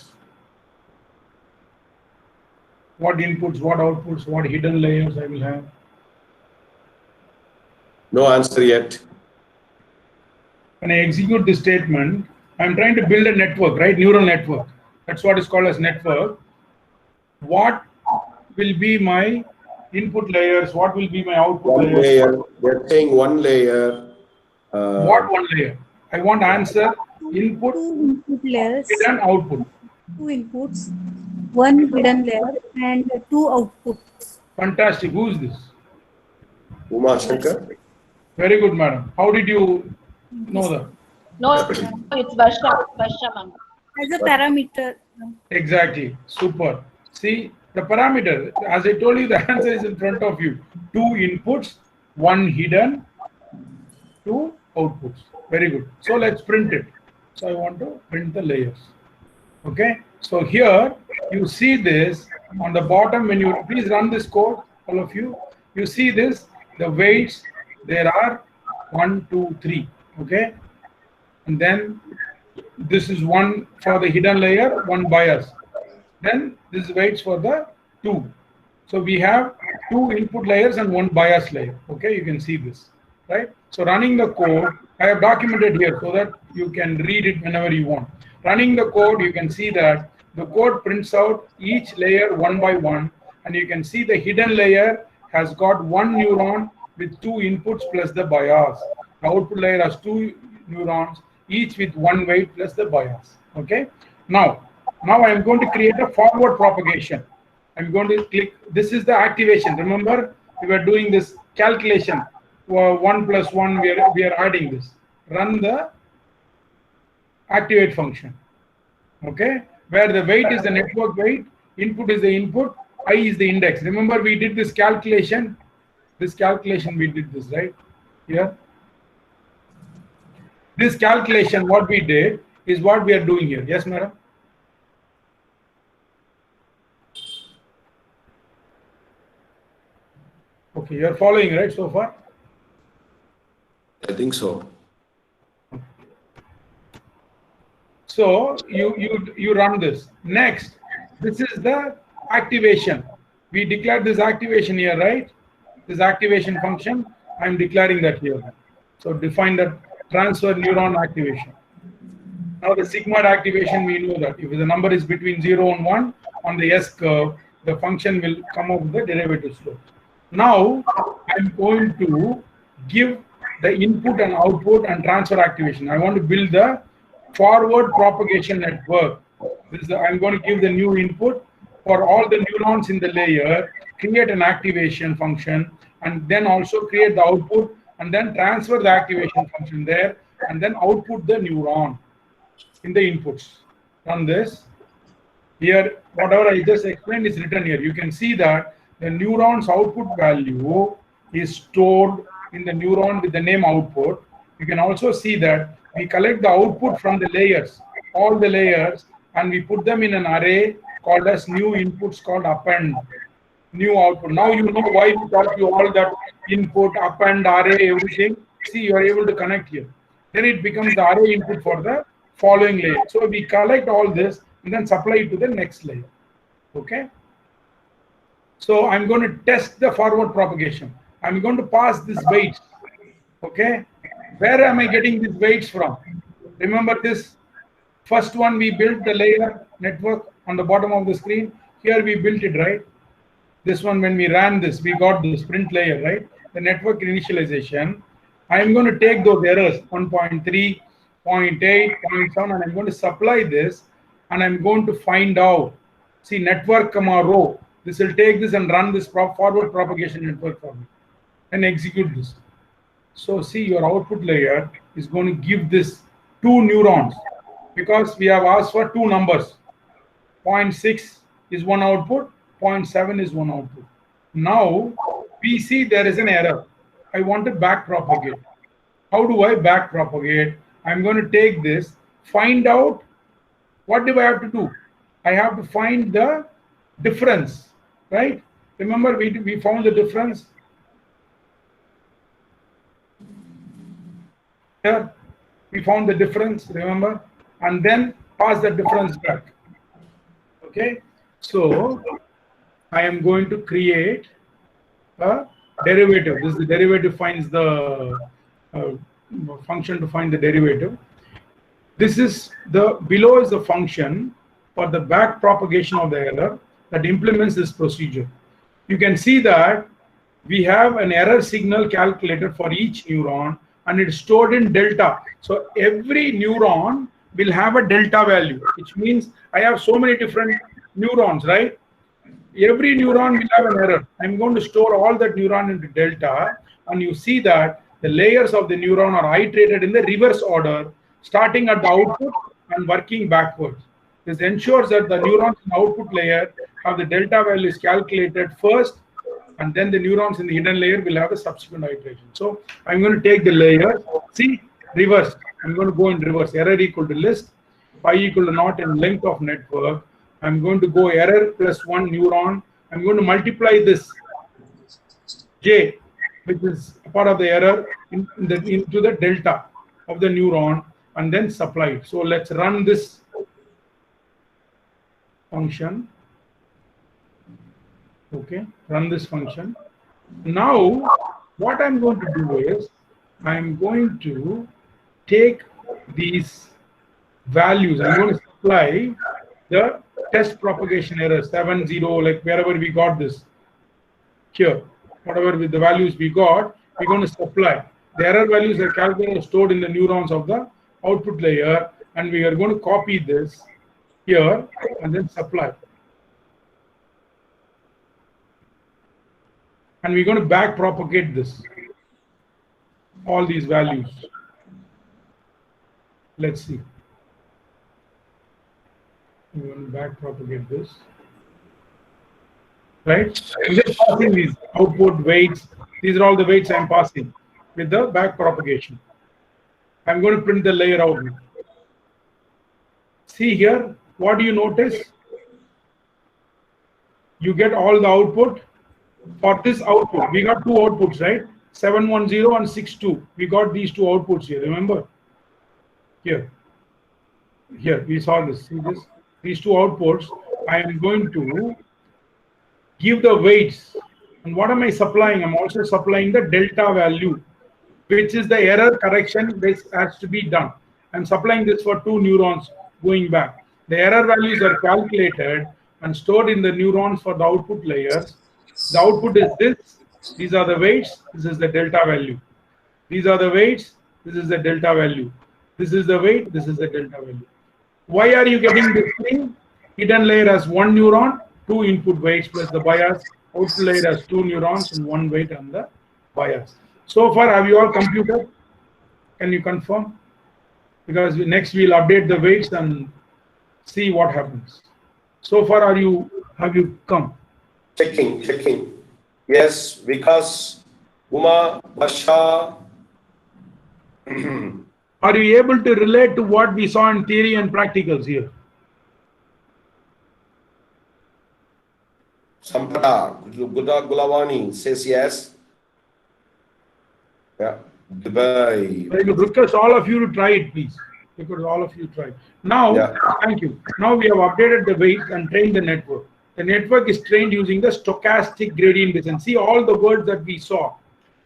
What inputs, what outputs, what hidden layers I will have? No answer yet. When I execute this statement, I'm trying to build a network, right? Neural network. That's what is called as network. What will be my input layers? What will be my output One layers? layer. They're saying one layer. What one layer? I want answer, input, Two input layers, hidden output. two inputs, one hidden layer, and two outputs. Fantastic. Who is this? Uma Shankar. Very good, madam. How did you know that? No, it's Varsha. Varsha, ma'am. As a parameter. Exactly. Super. See, the parameter, as I told you, the answer is in front of you. Two inputs, one hidden, two outputs. Very good. So let's print it. So I want to print the layers. Okay. So here you see this on the bottom. When you please run this code, all of you, you see this, the weights, there are 1, 2, 3. Okay. And then this is one for the hidden layer, one bias. Then this weights for the 2. So we have 2 input layers and 1 bias layer. Okay, you can see this, right? So running the code, I have documented here so that you can read it whenever you want. Running the code, you can see that the code prints out each layer one by one, and you can see the hidden layer has got 1 neuron with 2 inputs plus the bias. The output layer has 2 neurons, each with 1 weight plus the bias. Okay. Now I am going to create a forward propagation. I'm going to click. This is the activation. Remember, we were doing this calculation. 1 plus 1. We are adding this. Run the activate function. Okay. Where the weight is the network weight, input is the input, I is the index. Remember, we did this calculation. This calculation we did this, right? Here. This calculation, what we did is what we are doing here. Yes, madam? Okay, you are following, right, so far? I think so. So you run this. Next, this is the activation. We declared this activation here, right? This activation function, I'm declaring that here. So define that transfer neuron activation. Now the sigmoid activation, we know that if the number is between 0 and 1 on the S curve, the function will come up with the derivative slope. Now I'm going to give the input and output and transfer activation. I want to build the forward propagation network. I'm going to give the new input for all the neurons in the layer, create an activation function, and then also create the output, and then transfer the activation function there, and then output the neuron in the inputs. Run this. Here, whatever I just explained is written here. You can see that the neuron's output value is stored in the neuron with the name output. You can also see that we collect the output from the layers, all the layers, and we put them in an array called as new inputs called append, new output. Now you know why we taught you all that input, append, array, everything. See, you are able to connect here. Then it becomes the array input for the following layer. So we collect all this and then supply it to the next layer. Okay. So I'm going to test the forward propagation. I'm going to pass this weights. Okay. Where am I getting these weights from? Remember this first one, we built the layer network on the bottom of the screen. Here we built it, right? This one, when we ran this, we got this print layer, right? The network initialization. I'm going to take those errors, 1.3, 0.8, 0.7, and I'm going to supply this, and I'm going to find out, see, network, row. This will take this and run this forward propagation network for me and execute this. So see, your output layer is going to give this 2 neurons because we have asked for 2 numbers. 0.6 is one output, 0.7 is one output. Now we see there is an error. I want to backpropagate. How do I backpropagate? I'm going to take this, find out what do I have to do. I have to find the difference, right? Remember, we found the difference here. We found the difference, remember, and then pass the difference back. Okay, so I am going to create a derivative. This is the derivative finds the function to find the derivative. This is the below is the function for the back propagation of the error that implements this procedure. You can see that we have an error signal calculated for each neuron, and it's stored in delta. So every neuron will have a delta value, which means I have so many different neurons, right? Every neuron will have an error. I'm going to store all that neuron into delta, and you see that the layers of the neuron are iterated in the reverse order, starting at the output and working backwards. This ensures that the neurons in the output layer have the delta values calculated first, and then the neurons in the hidden layer will have a subsequent iteration. So I'm going to take the layer, see, reverse. I'm going to go in reverse. Error equal to list, pi equal to naught in length of network. I'm going to go error plus 1 neuron. I'm going to multiply this j, which is a part of the error, into the delta of the neuron, and then supply it. So let's run this function. Okay, run this function. Now, what I'm going to do is I'm going to take these values. I'm going to supply the test propagation error 70, like wherever we got this here, whatever with the values we got, we're going to supply. The error values are calculated, stored in the neurons of the output layer, and we are going to copy this here and then supply. And we're going to back propagate this, all these values. Let's see. We're going to back propagate this, right? I'm just passing these output weights. These are all the weights I'm passing with the back propagation. I'm going to print the layer out now. See here, what do you notice? You get all the output. For this output, we got two outputs, right? 710 and 62. We got these two outputs here, remember? Here. Here, we saw this. See this? These two outputs, I am going to give the weights. And what am I supplying? I'm also supplying the delta value, which is the error correction which has to be done. I'm supplying this for two neurons going back. The error values are calculated and stored in the neurons for the output layers. The output is this. These are the weights. This is the delta value. These are the weights. This is the delta value. This is the weight. This is the delta value. Why are you getting this thing? Hidden layer has one neuron, two input weights plus the bias. Output layer has two neurons and one weight and the bias. So far, have you all computed? Can you confirm? Because next we'll update the weights and see what happens. So far, have you come? Checking. Yes, because Uma, Basha. Are you able to relate to what we saw in theory and practicals here? Sampada Gulavani says yes. Yeah. Dubai. I would request all of you to try it, please. Because all of you try. Now, yeah. Thank you. Now we have updated the weights and trained the network. The network is trained using the stochastic gradient descent. See, all the words that we saw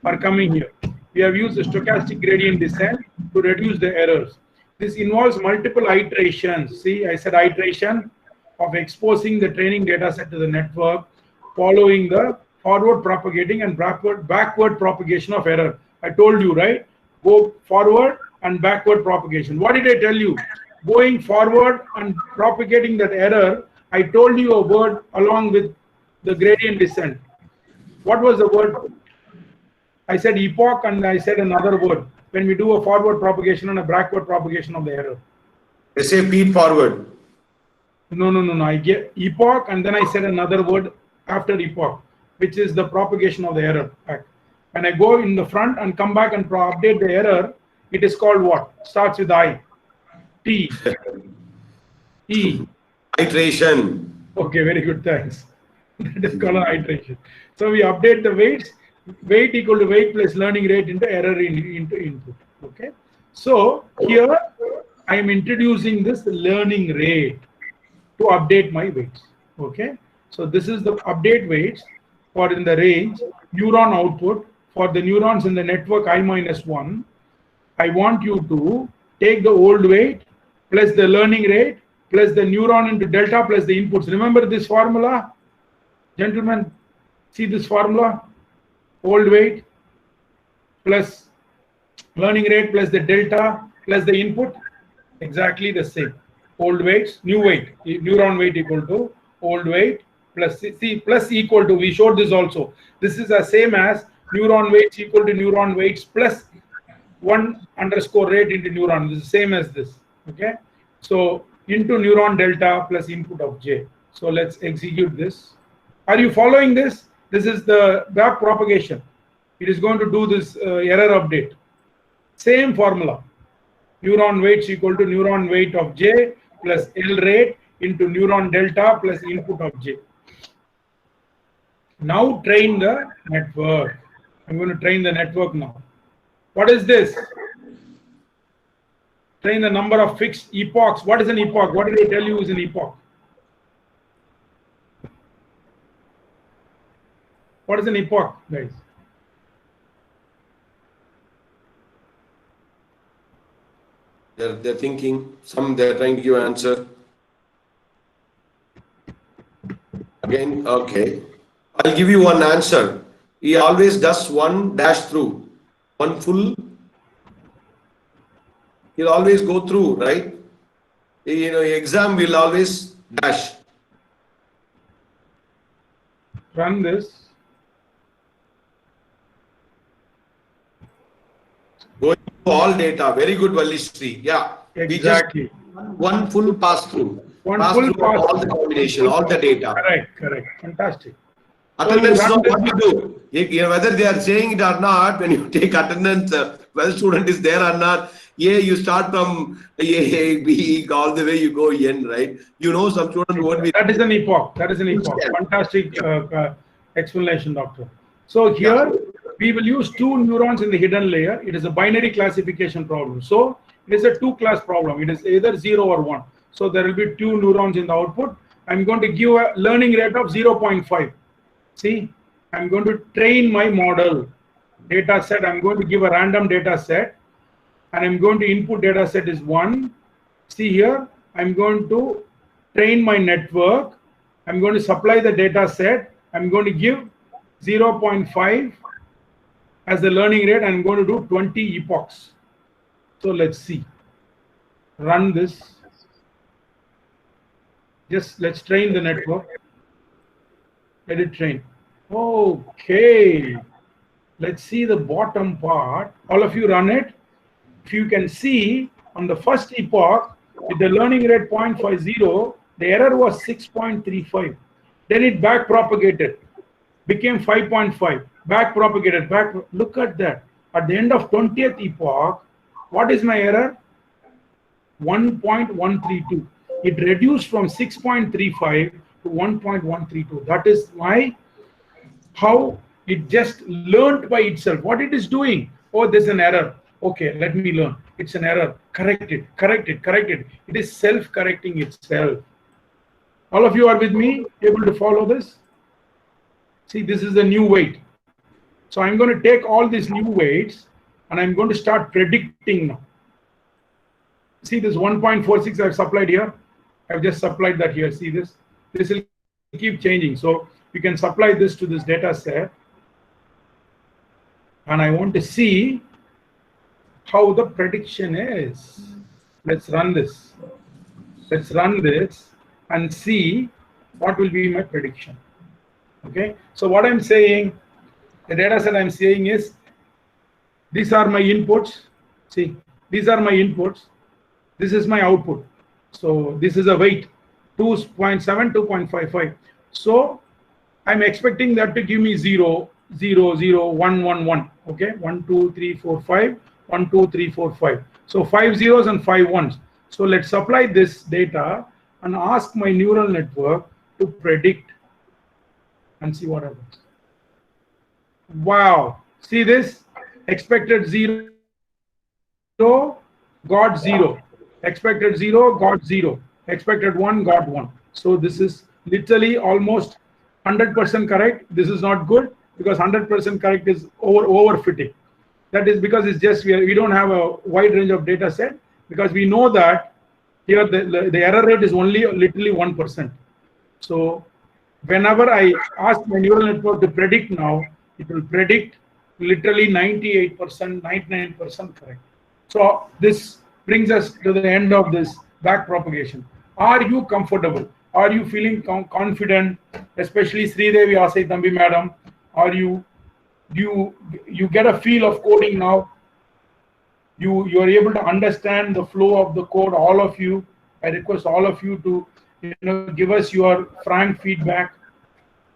are coming here. We have used the stochastic gradient descent to reduce the errors. This involves multiple iterations. See, I said iteration of exposing the training data set to the network, following the forward propagating and backward propagation of error. I told you, right? Go forward and backward propagation. What did I tell you? Going forward and propagating that error, I told you a word along with the gradient descent. What was the word? I said epoch, and I said another word when we do a forward propagation and a backward propagation of the error. They say feed forward. No. I get epoch, and then I said another word after epoch, which is the propagation of the error back. When I go in the front and come back and update the error, it is called what? Starts with I. T. E. Iteration. Okay, very good, thanks. That is called an iteration. So we update the weights, weight equal to weight plus learning rate into error into input. Okay. So here I am introducing this learning rate to update my weights. Okay. So this is the update weights for in the range neuron output for the neurons in the network I-1. I want you to take the old weight plus the learning rate plus the neuron into delta plus the inputs. Remember this formula? Gentlemen, see this formula? Old weight plus learning rate plus the delta plus the input. Exactly the same. Old weights, new weight, neuron weight equal to old weight plus C plus equal to, we showed this also. This is the same as neuron weights equal to neuron weights plus 1 underscore rate into neuron. This is the same as this. Okay. So into neuron delta plus input of J. So let's execute this. Are you following this? This is the back propagation. It is going to do this error update. Same formula. Neuron weights equal to neuron weight of J plus L rate into neuron delta plus input of J. Now train the network. I'm going to train the network now. What is this? Train the number of fixed epochs. What is an epoch? What did I tell you is an epoch? What is an epoch, guys? They're thinking. They're trying to give an answer. Again, okay. I'll give you one answer. He always does one dash through, one full. He'll always go through, right? You know, exam will always dash. Run this. Going through all data. Very good, Valishri. Yeah. Exactly. One full pass through. One pass full through pass all the combination, all the data. Correct, correct. Fantastic. Attendance, So know what you do. Whether they are saying it or not, when you take attendance, whether student is there or not, you start from A, B, all the way you go N, right? You know, some students won't be. That is an epoch. That is an epoch. Fantastic explanation, doctor. So here we will use two neurons in the hidden layer. It is a binary classification problem. So it is a two-class problem. It is either 0 or 1. So there will be two neurons in the output. I'm going to give a learning rate of 0.5. See, I'm going to train my model data set. I'm going to give a random data set and I'm going to input data set is 1. See here, I'm going to train my network. I'm going to supply the data set. I'm going to give 0.5 as the learning rate. I'm going to do 20 epochs. So let's see. Run this. Just let's train the network. Let it train. Okay. Let's see the bottom part. All of you run it. If you can see on the first epoch with the learning rate 0.50, the error was 6.35. Then it back propagated, became 5.5. Back propagated. Look at that. At the end of 20th epoch, what is my error? 1.132. It reduced from 6.35 to 1.132. That is why how it just learned by itself. What it is doing? Oh, there's an error. Okay, let me learn. It's an error. Correct it, correct it, correct it. It is self-correcting itself. All of you are with me? Able to follow this? See, this is the new weight. So I'm going to take all these new weights and I'm going to start predicting now. See this 1.46 I've supplied here. I've just supplied that here. See this? This will keep changing. So you can supply this to this data set. And I want to see how the prediction is. Let's run this. Let's run this and see what will be my prediction. Okay. So what I'm saying, the data set I'm saying is, these are my inputs. See, these are my inputs. This is my output. So this is a weight, 2.7, 2.55. So I'm expecting that to give me 0, 0, 0, 1, 1, 1. Okay, 1, 2, 3, 4, 5, 1, 2, 3, 4, 5. So 5 zeros and 5 ones. So let's supply this data and ask my neural network to predict and see what happens. Wow, see this? Expected 0 got 0, expected 0 got 0, expected 1 got 1. So this is literally almost 100% correct. This is not good because 100% correct is overfitting. That is because it's just we don't have a wide range of data set, because we know that here the error rate is only literally 1%. So whenever I ask my neural network to predict now, it will predict literally 98%, 99% correct. So this brings us to the end of this backpropagation. Are you comfortable? Are you feeling confident? Especially Sridevi Asai Thambi madam, are you get a feel of coding now? You are able to understand the flow of the code, all of you. I request all of you to give us your frank feedback,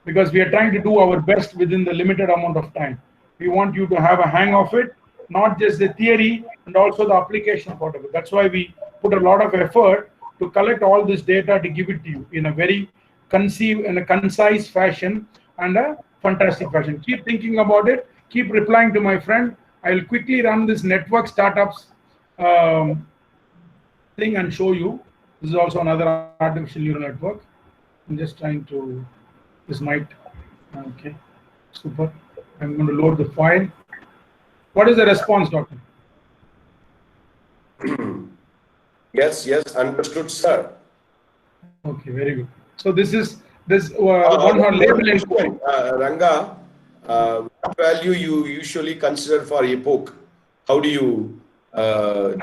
because we are trying to do our best within the limited amount of time. We want you to have a hang of it, not just the theory and also the application part of it. That's why we put a lot of effort to collect all this data to give it to you in a very concise fashion and a fantastic fashion. Keep thinking about it. Keep replying to my friend. I will quickly run this network startups thing and show you. This is also another artificial neural network. I'm just trying to, this might, okay, super. I'm going to load the file. What is the response, doctor? Yes, understood, sir. Okay, very good. So this is one label inquiry. Ranga, what value you usually consider for epoch? How do you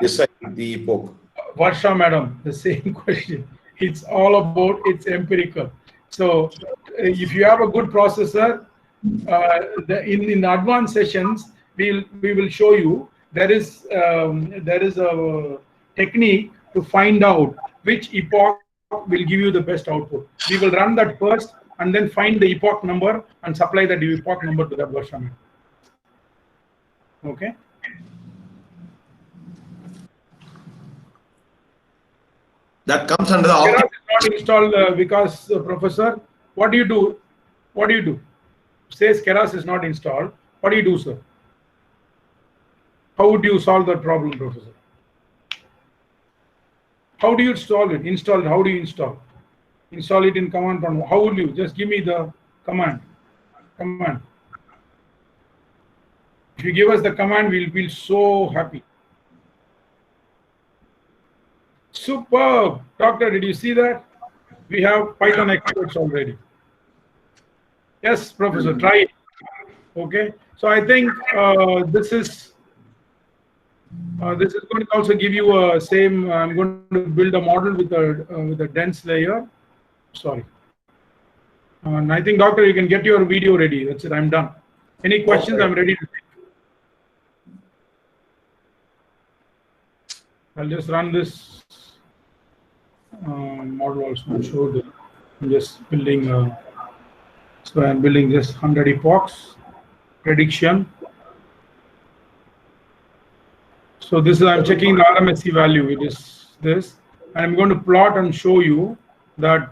decide the epoch? Varsha madam, the same question. It's all about, it's empirical. So if you have a good processor, in the advanced sessions, we will show you there is a technique to find out which epoch will give you the best output. We will run that first and then find the epoch number and supply that epoch number to that version. Okay. That comes under the Keras is not installed because professor. What do you do? What do you do? Says Keras is not installed. What do you do, sir? How would you solve that problem, professor? How do you solve it? Install it. How do you install? Install it in command prompt. How would you? Just give me the command. Command. If you give us the command, we'll feel so happy. Superb. Doctor, did you see that? We have Python experts already. Yes, professor, try it. Okay. So I think this is going to also give you a same. I'm going to build a model with a dense layer. Sorry. And I think, doctor, you can get your video ready. That's it. I'm done. Any questions? Okay. I'm ready to take. I'll just run this model also and show the. I'm just building. So I'm building just 100 epochs prediction. So this is, I'm checking the RMSE value. It is this, and I'm going to plot and show you that.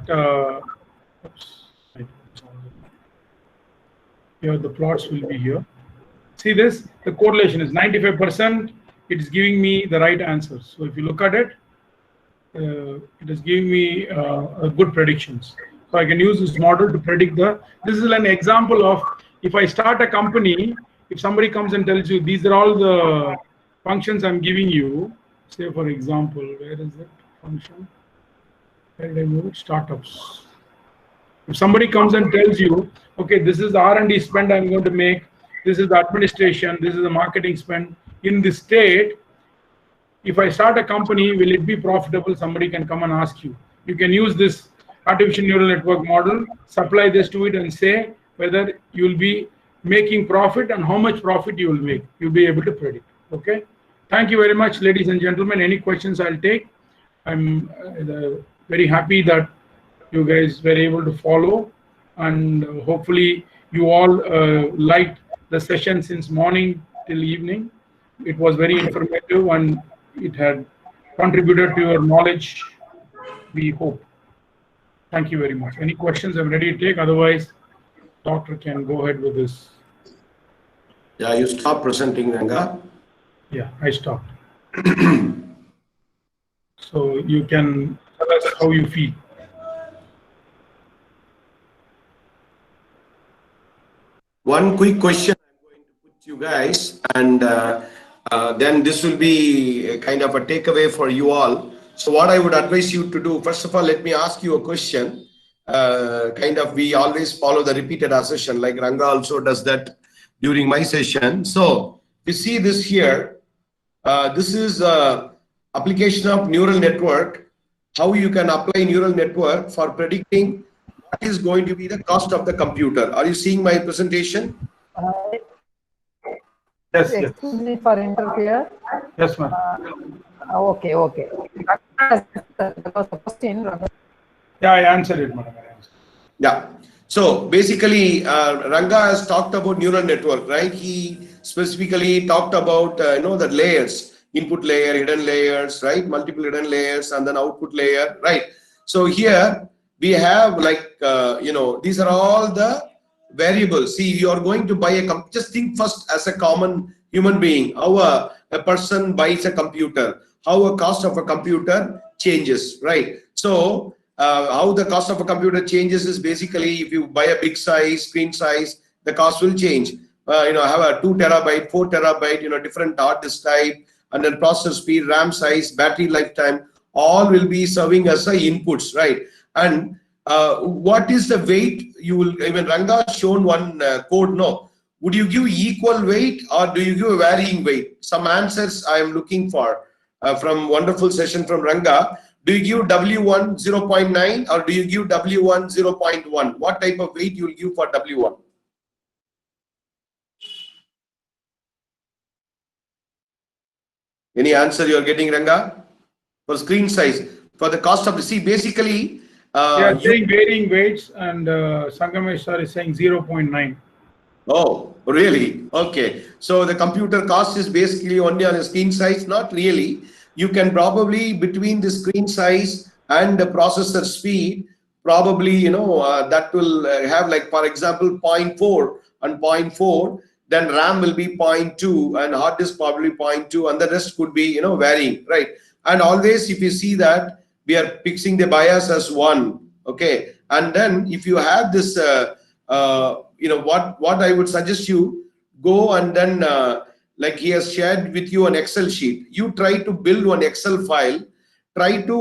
Here the plots will be here. See this? The correlation is 95%. It is giving me the right answers. So if you look at it, it is giving me good predictions. So I can use this model to predict the. This is an example of if I start a company. If somebody comes and tells you these are all the functions I'm giving you. Say for example, where is that function? Where did I move it? Startups. If somebody comes and tells you, okay, this is the R&D spend I'm going to make, this is the administration, this is the marketing spend in this state. If I start a company, will it be profitable? Somebody can come and ask you. You can use this artificial neural network model, supply this to it and say whether you will be making profit and how much profit you will make. You'll be able to predict. Okay. Thank you very much, ladies and gentlemen. Any questions I'll take. I'm very happy that you guys were able to follow, and hopefully you all liked the session since morning till evening. It was very informative and it had contributed to your knowledge, we hope. Thank you very much. Any questions? I'm ready to take. Otherwise, doctor can go ahead with this. Yeah, you stop presenting, Ranga. Yeah, I stopped. So you can tell us how you feel. One quick question I'm going to put to you guys, and then this will be a kind of a takeaway for you all. So what I would advise you to do, first of all, let me ask you a question. We always follow the repeated assertion, like Ranga also does that during my session. So you see this here, this is application of neural network, how you can apply neural network for predicting what is going to be the cost of the computer. Are you seeing my presentation? Yes, yes. Excuse me for interfere. Yes, ma'am. Okay. There was a question. Yeah, I answered it, madam. Yeah. So basically, Ranga has talked about neural network, right? He specifically talked about the layers, input layer, hidden layers, right? Multiple hidden layers, and then output layer, right? So here we have these are all the variables. See, you are going to buy just think first as a common human being, how a person buys a computer, how a cost of a computer changes, right? So how the cost of a computer changes is basically if you buy a big size, screen size, the cost will change. Have a 2 terabyte, 4 terabyte, different hard disk type, and then processor speed, RAM size, battery lifetime, all will be serving as inputs, right? And what is the weight? You will, even Ranga shown one code, no? Would you give equal weight or do you give a varying weight? Some answers I am looking for from wonderful session from Ranga. Do you give W1 0.9 or do you give W1 0.1? What type of weight you will give for W1? Any answer you are getting, Ranga? For screen size, for the cost of the, see, basically, Yeah, saying varying weights, and Sangamesh sir is saying 0.9. Oh, really? Okay. So the computer cost is basically only on a screen size? Not really. You can probably, between the screen size and the processor speed, probably, that will have, like, for example, 0.4 and 0.4, then RAM will be 0.2 and hard disk probably 0.2, and the rest could be, varying, right? And always, if you see that, we are fixing the bias as 1, okay? And then if you have this, what I would suggest you go and then like he has shared with you an Excel sheet, you try to build one Excel file, try to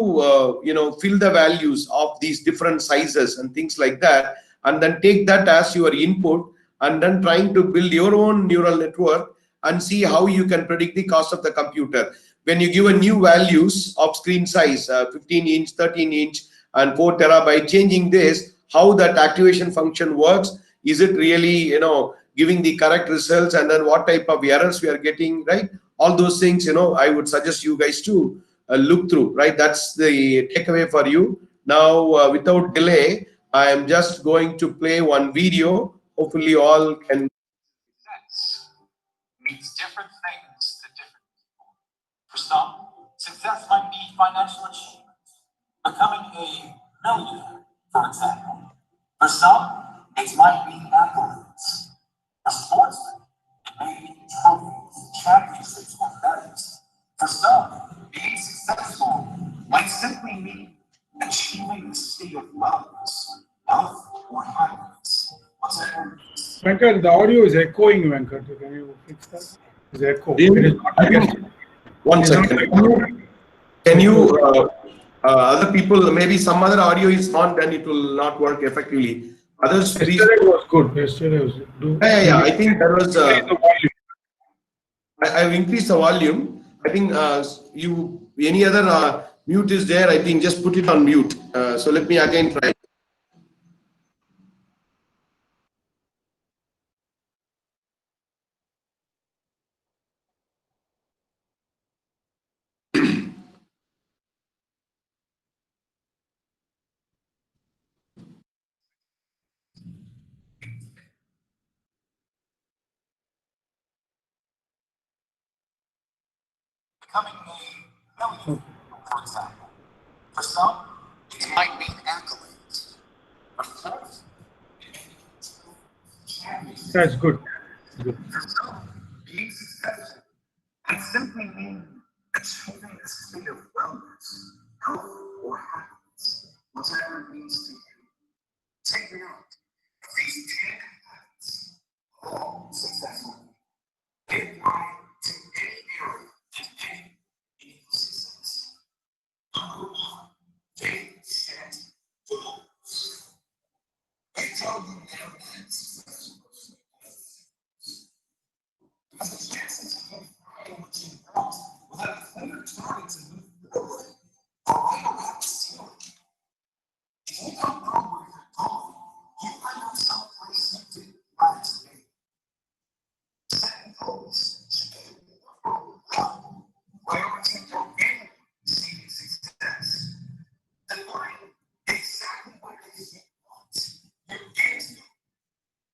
fill the values of these different sizes and things like that, and then take that as your input and then trying to build your own neural network and see how you can predict the cost of the computer. When you give a new values of screen size, 15 inch, 13 inch and 4 terabyte, changing this, how that activation function works, is it really giving the correct results, and then what type of errors we are getting, right? All those things, I would suggest you guys to look through, right? That's the takeaway for you. Now, without delay, I am just going to play one video. Hopefully all can. Success means different things to different people. For some, success might be financial achievement, becoming a millionaire, for example. For some, it might be accolades. For sportsmen, it may be trophies, championships, or medals. For some, being successful might simply mean achieving a state of wellness, health, or happiness. Venkat, the audio is echoing, Venkat. Can you fix that? It's echo. It is not like One second. Can you, other people, maybe some other audio is on, then it will not work effectively. Others, please. Yesterday was good. Yesterday was good. Yeah. I think there was. I've increased the volume. I think any other mute is there. I think just put it on mute. So let me again try. Becoming a millionaire, for example. For some, it might mean accolades. That's good. Good. Being successful can simply mean achieving a state of wellness, health, or happiness, whatever it means to you. Take note of these 10 habits, all successful. They apply to any area and any meaningful success. Number 1, they set goals. I tell you never had successful because the chances of you finding what you want without a clear target to move forward are right around the ceiling. If you don't know where you're going, you might not someplace you didn't want it to be. Setting goals priority your aim seeking success. Define exactly what it is you want. Your end.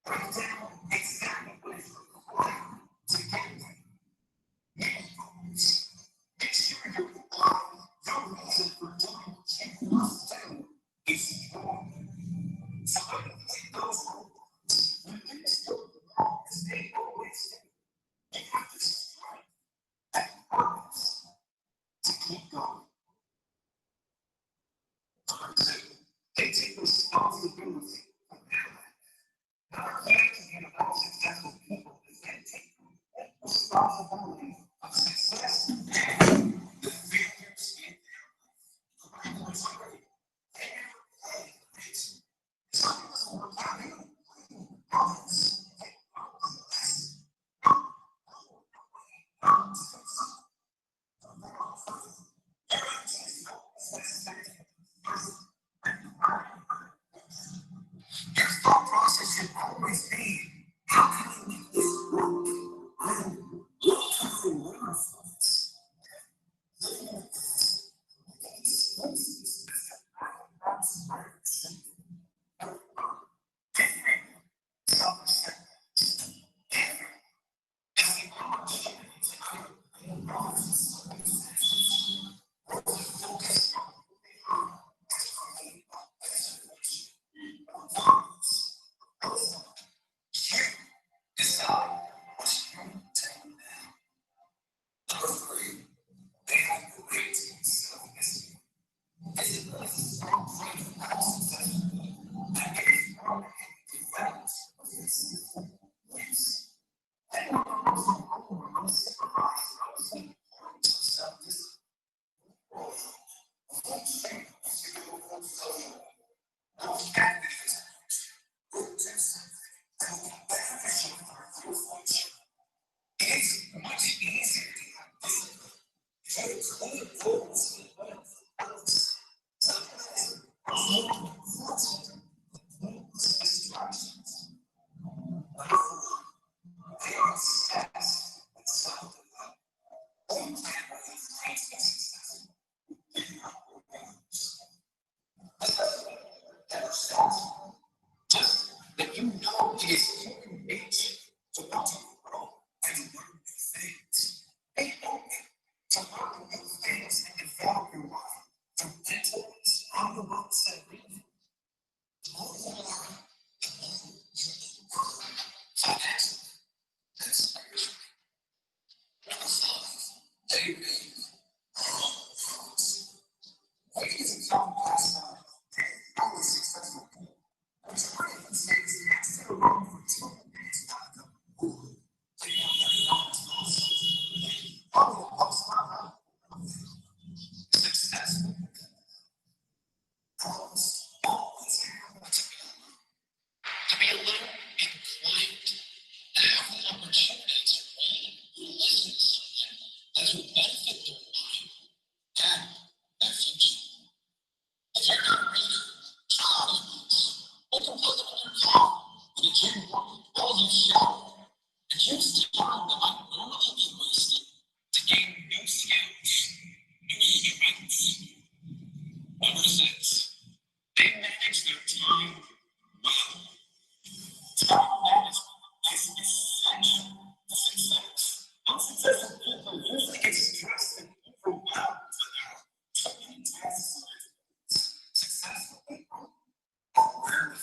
Write down exactly what is required to get there. Make goals. Make sure you're applying your reason for doing what you must do is your. So when you hit those goals, you can still as they always do. You have to strike that purpose to keep going. They take responsibility for their life. Now, our collective about successful people is they take responsibility of success and the failures in their life. I'm going to say, they never play it. Some of us will not even play others. Your thought process should always be, how can I make this work? What can I learn from this? Decide what you want to do now. Number 3, they have great self-esteem. This is a strong faith about success. And it is one of the developments of this yes. They are also unsupervised also important to self-discipline. It's much easier to have discipline if you clear goals and goals. Sometimes distractions. Number 4, they are obsessed with self-development. You can't really find success if you have goals. Just that you know it is human nature to want to grow and learn new things. They open to learn new things and develop your life through gentleness on the outside. So that's they ladies and gentlemen, last night, I was successful people. I was afraid of mistakes and still wrong for 2 minutes not to move. They know that not successful. Always have to be alone and quiet, and have the opportunity to read or listen to something that will benefit their mind and their future. If you're not a reader, try audiobooks. Open book on your car, in the gym, while you shower, and use time that might normally be wasted to gain new skills, new strengths. Number 6, they manage their time well. Time management is essential to success. Unsuccessful people usually get stressed and overwhelmed with too many tasks. Successful people are rarely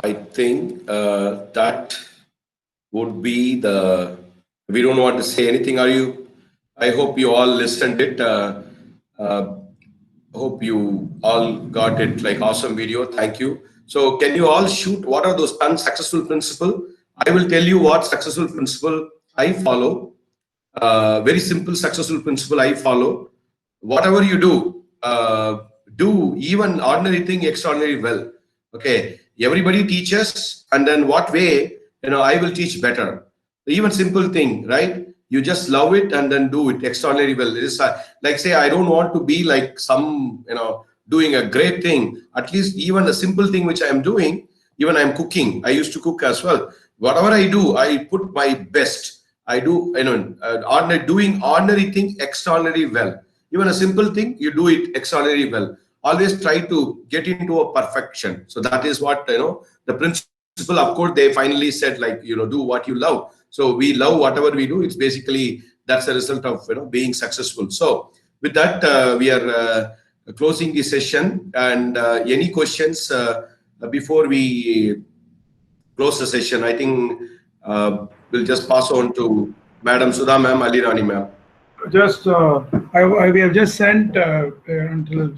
I think that would be the. We don't want to say anything. Are you? I hope you all listened it. Hope you all got it. Like awesome video. Thank you. So can you all shoot? What are those unsuccessful principle? I will tell you what successful principle I follow. Very simple successful principle I follow. Whatever you do even ordinary thing extraordinary well. Okay, everybody teaches, and then what way, I will teach better. Even simple thing, right? You just love it and then do it extraordinary well. It is like, say, I don't want to be like some, doing a great thing. At least even a simple thing which I am doing, even I'm cooking. I used to cook as well. Whatever I do, I put my best. I do, doing ordinary thing extraordinary well. Even a simple thing, you do it extraordinary well. Always try to get into a perfection. So that is what, the principle, of course, they finally said, like, do what you love. So we love whatever we do. It's basically, that's a result of, being successful. So with that, we are closing the session. And any questions before we close the session? I think we'll just pass on to Madam Sudha ma'am, Ali Rani ma'am. Just we have just sent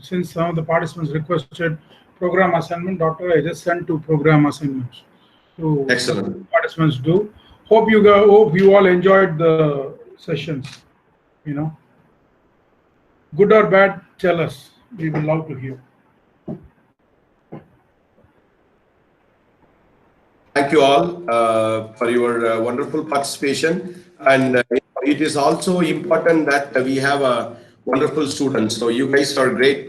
since some of the participants requested program assignment, Doctor, I just sent 2 program assignments to Excellent. Participants do. Hope you all enjoyed the sessions. Good or bad, tell us. We will love to hear. thank you all for your wonderful participation. And it is also important that we have a wonderful students. So you guys are great.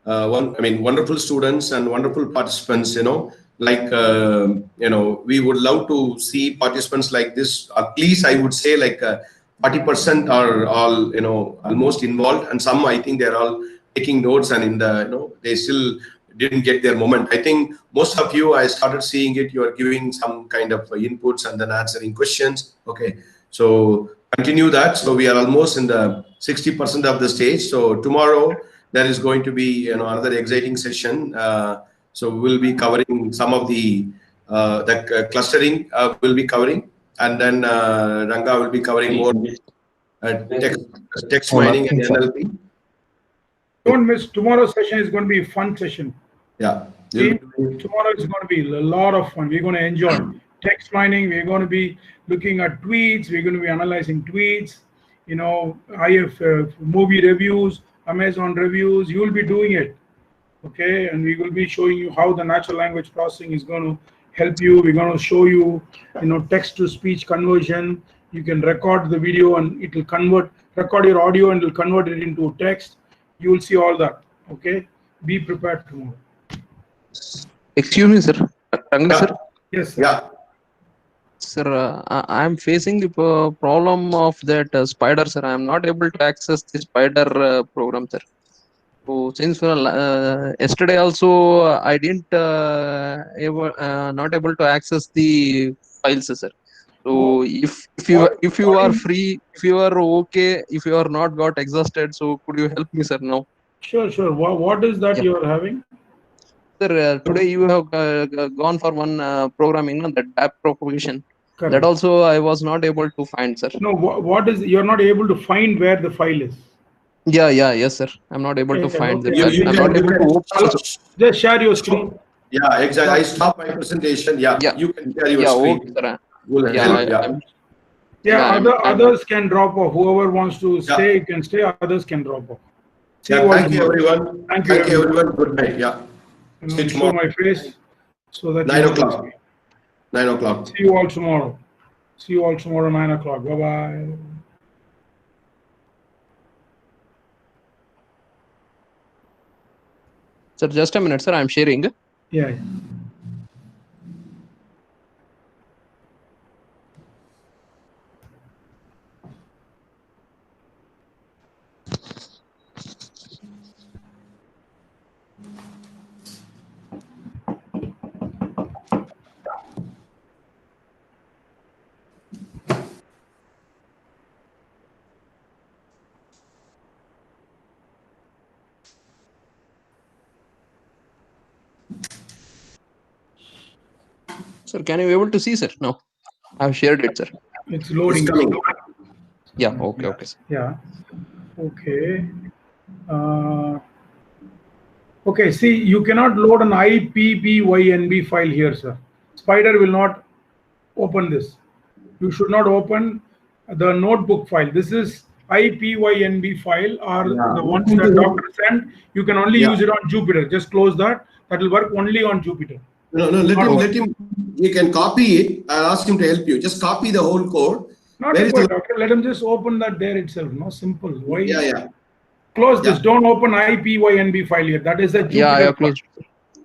Wonderful students and wonderful participants. We would love to see participants like this. At least I would say like 40% are all almost involved, and some I think they're all taking notes, and they still didn't get their moment. I think most of you, I started seeing it, you are giving some kind of inputs and then answering questions. Okay, so continue that. So we are almost in the 60% of the stage. So tomorrow there is going to be another exciting session. So we'll be covering some of the clustering we'll be covering, and then Ranga will be covering more text mining and NLP. Don't miss tomorrow's session. Is going to be a fun session. Yeah. Tomorrow is going to be a lot of fun. We're going to enjoy text mining. We're going to be looking at tweets. We're going to be analyzing tweets. Movie reviews, Amazon reviews. You will be doing it. Okay, and we will be showing you how the natural language processing is going to help you. We're going to show you, text to speech conversion. You can record the video and it will record your audio and it will convert it into text. You will see all that. Okay, be prepared tomorrow. Excuse me, sir. Ranga, sir. Yes, sir. Yeah. Sir, I am facing the problem of that spider, sir. I am not able to access the spider program, sir. So since yesterday also I didn't not able to access the files, sir. So if you are free, if you are okay, if you are not got exhausted, so could you help me, sir? Now. Sure. What is that you are having? Sir, today you have gone for one programming, that Backpropagation. Correct. That also I was not able to find, sir. No, what is, you're not able to find where the file is? Yes, sir. I'm not able to find the file. You I'm not able to open. Just share your screen. Yeah, exactly. I stopped my presentation. Yeah. You can share your screen. Okay, sir. We'll help, Others can drop off. Whoever wants to stay can stay. Others can drop off. Thank you, everyone. Thank you, everyone. Good night. Yeah. See you Show tomorrow. my face so that 9 o'clock. 9 o'clock. See you all tomorrow. 9 o'clock. Bye bye. Sir, just a minute, sir. I'm sharing. Yeah. Sir, can you be able to see, sir? No. I've shared it, sir. It's loading. Yeah, okay, sir. Yeah. Okay. Okay, see, you cannot load an IPPYNB file here, sir. Spider will not open this. You should not open the notebook file. This is IPYNB file or the ones that doctor sent. You can only use it on Jupyter. Just close that. That will work only on Jupyter. No, let him. You can copy it. I'll ask him to help you. Just copy the whole code. Not required, doctor. Let him just open that there itself. No, simple. Why? Yeah. Close this. Don't open IPYNB file here. That is a Jupyter. I closed.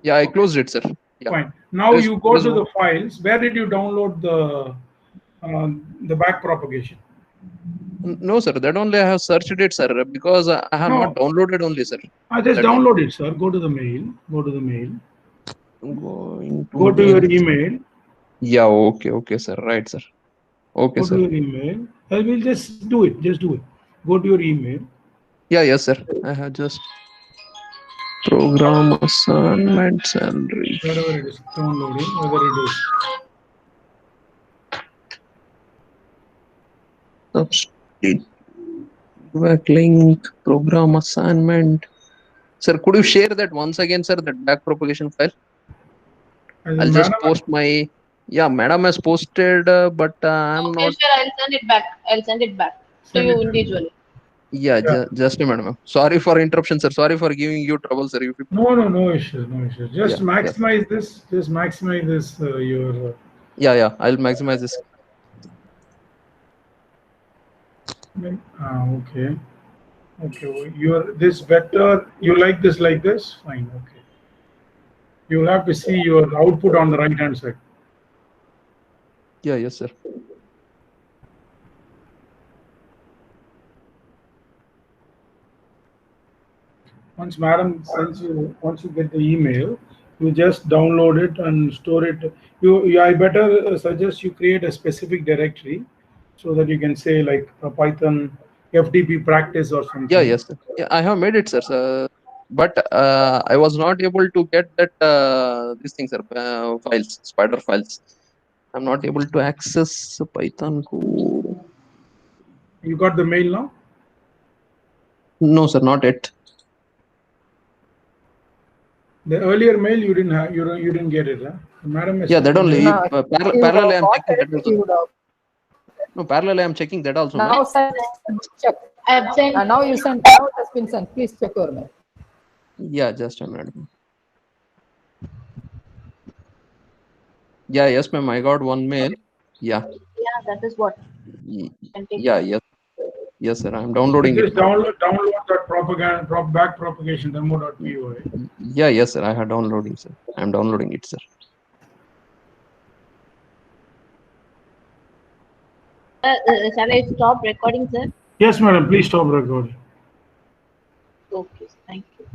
Yeah, I closed it, sir. Yeah. Fine. Now you go to the files. Where did you download the backpropagation? No, sir. That only I have searched it, sir, because I have not downloaded only, sir. Just download it, sir. Go to the mail. Go to your email. Yeah, okay, sir. Right, sir. Okay, go sir. To your email. I will just do it. Just do it. Go to your email. Yeah, yes, sir. I have just program assignments and wherever it is downloading, whether it is substitute backlink program assignment. Sir, could you share that once again, sir? That backpropagation file. I'll just post my. Yeah, madam has posted, but I'm not. Sure, I'll send it back. To you individually. Yeah, just a minute. Sorry for interruption, sir. Sorry for giving you trouble, sir. No issues, no issues. Just Yeah, maximize this. Just maximize this. Your. Yeah. I'll maximize this. Okay. Okay. You're this vector. You like this like this? Fine. Okay. You will have to see your output on the right hand side. Yeah, yes, sir. Once madam sends you, once you get the email, you just download it and store it. I better suggest you create a specific directory so that you can say like a Python FDP practice or something. Yeah, yes, sir. Yeah, I have made it, sir. But I was not able to get that these things, sir. Files, spider files. I'm not able to access Python code. You got the mail now? No, sir, not yet. The earlier mail you didn't have, you didn't get it, huh? Madam. Yeah, that only. No, Parallel, I'm checking that you also. would have. No, parallel, I'm checking that also. Now send, check. I have sent. Now you sent. Now it has been sent. Please check your mail. Yeah, just a minute. Yeah, yes, ma'am. I got one mail. Yeah. Yeah, that is what. Yeah, yes, sir. I'm downloading Just it now. download that backpropagation demo.py. Yeah, yes, sir. I have downloading, sir. I'm downloading it, sir. Shall I stop recording, sir? Yes, madam. Please stop recording. Okay, thank you.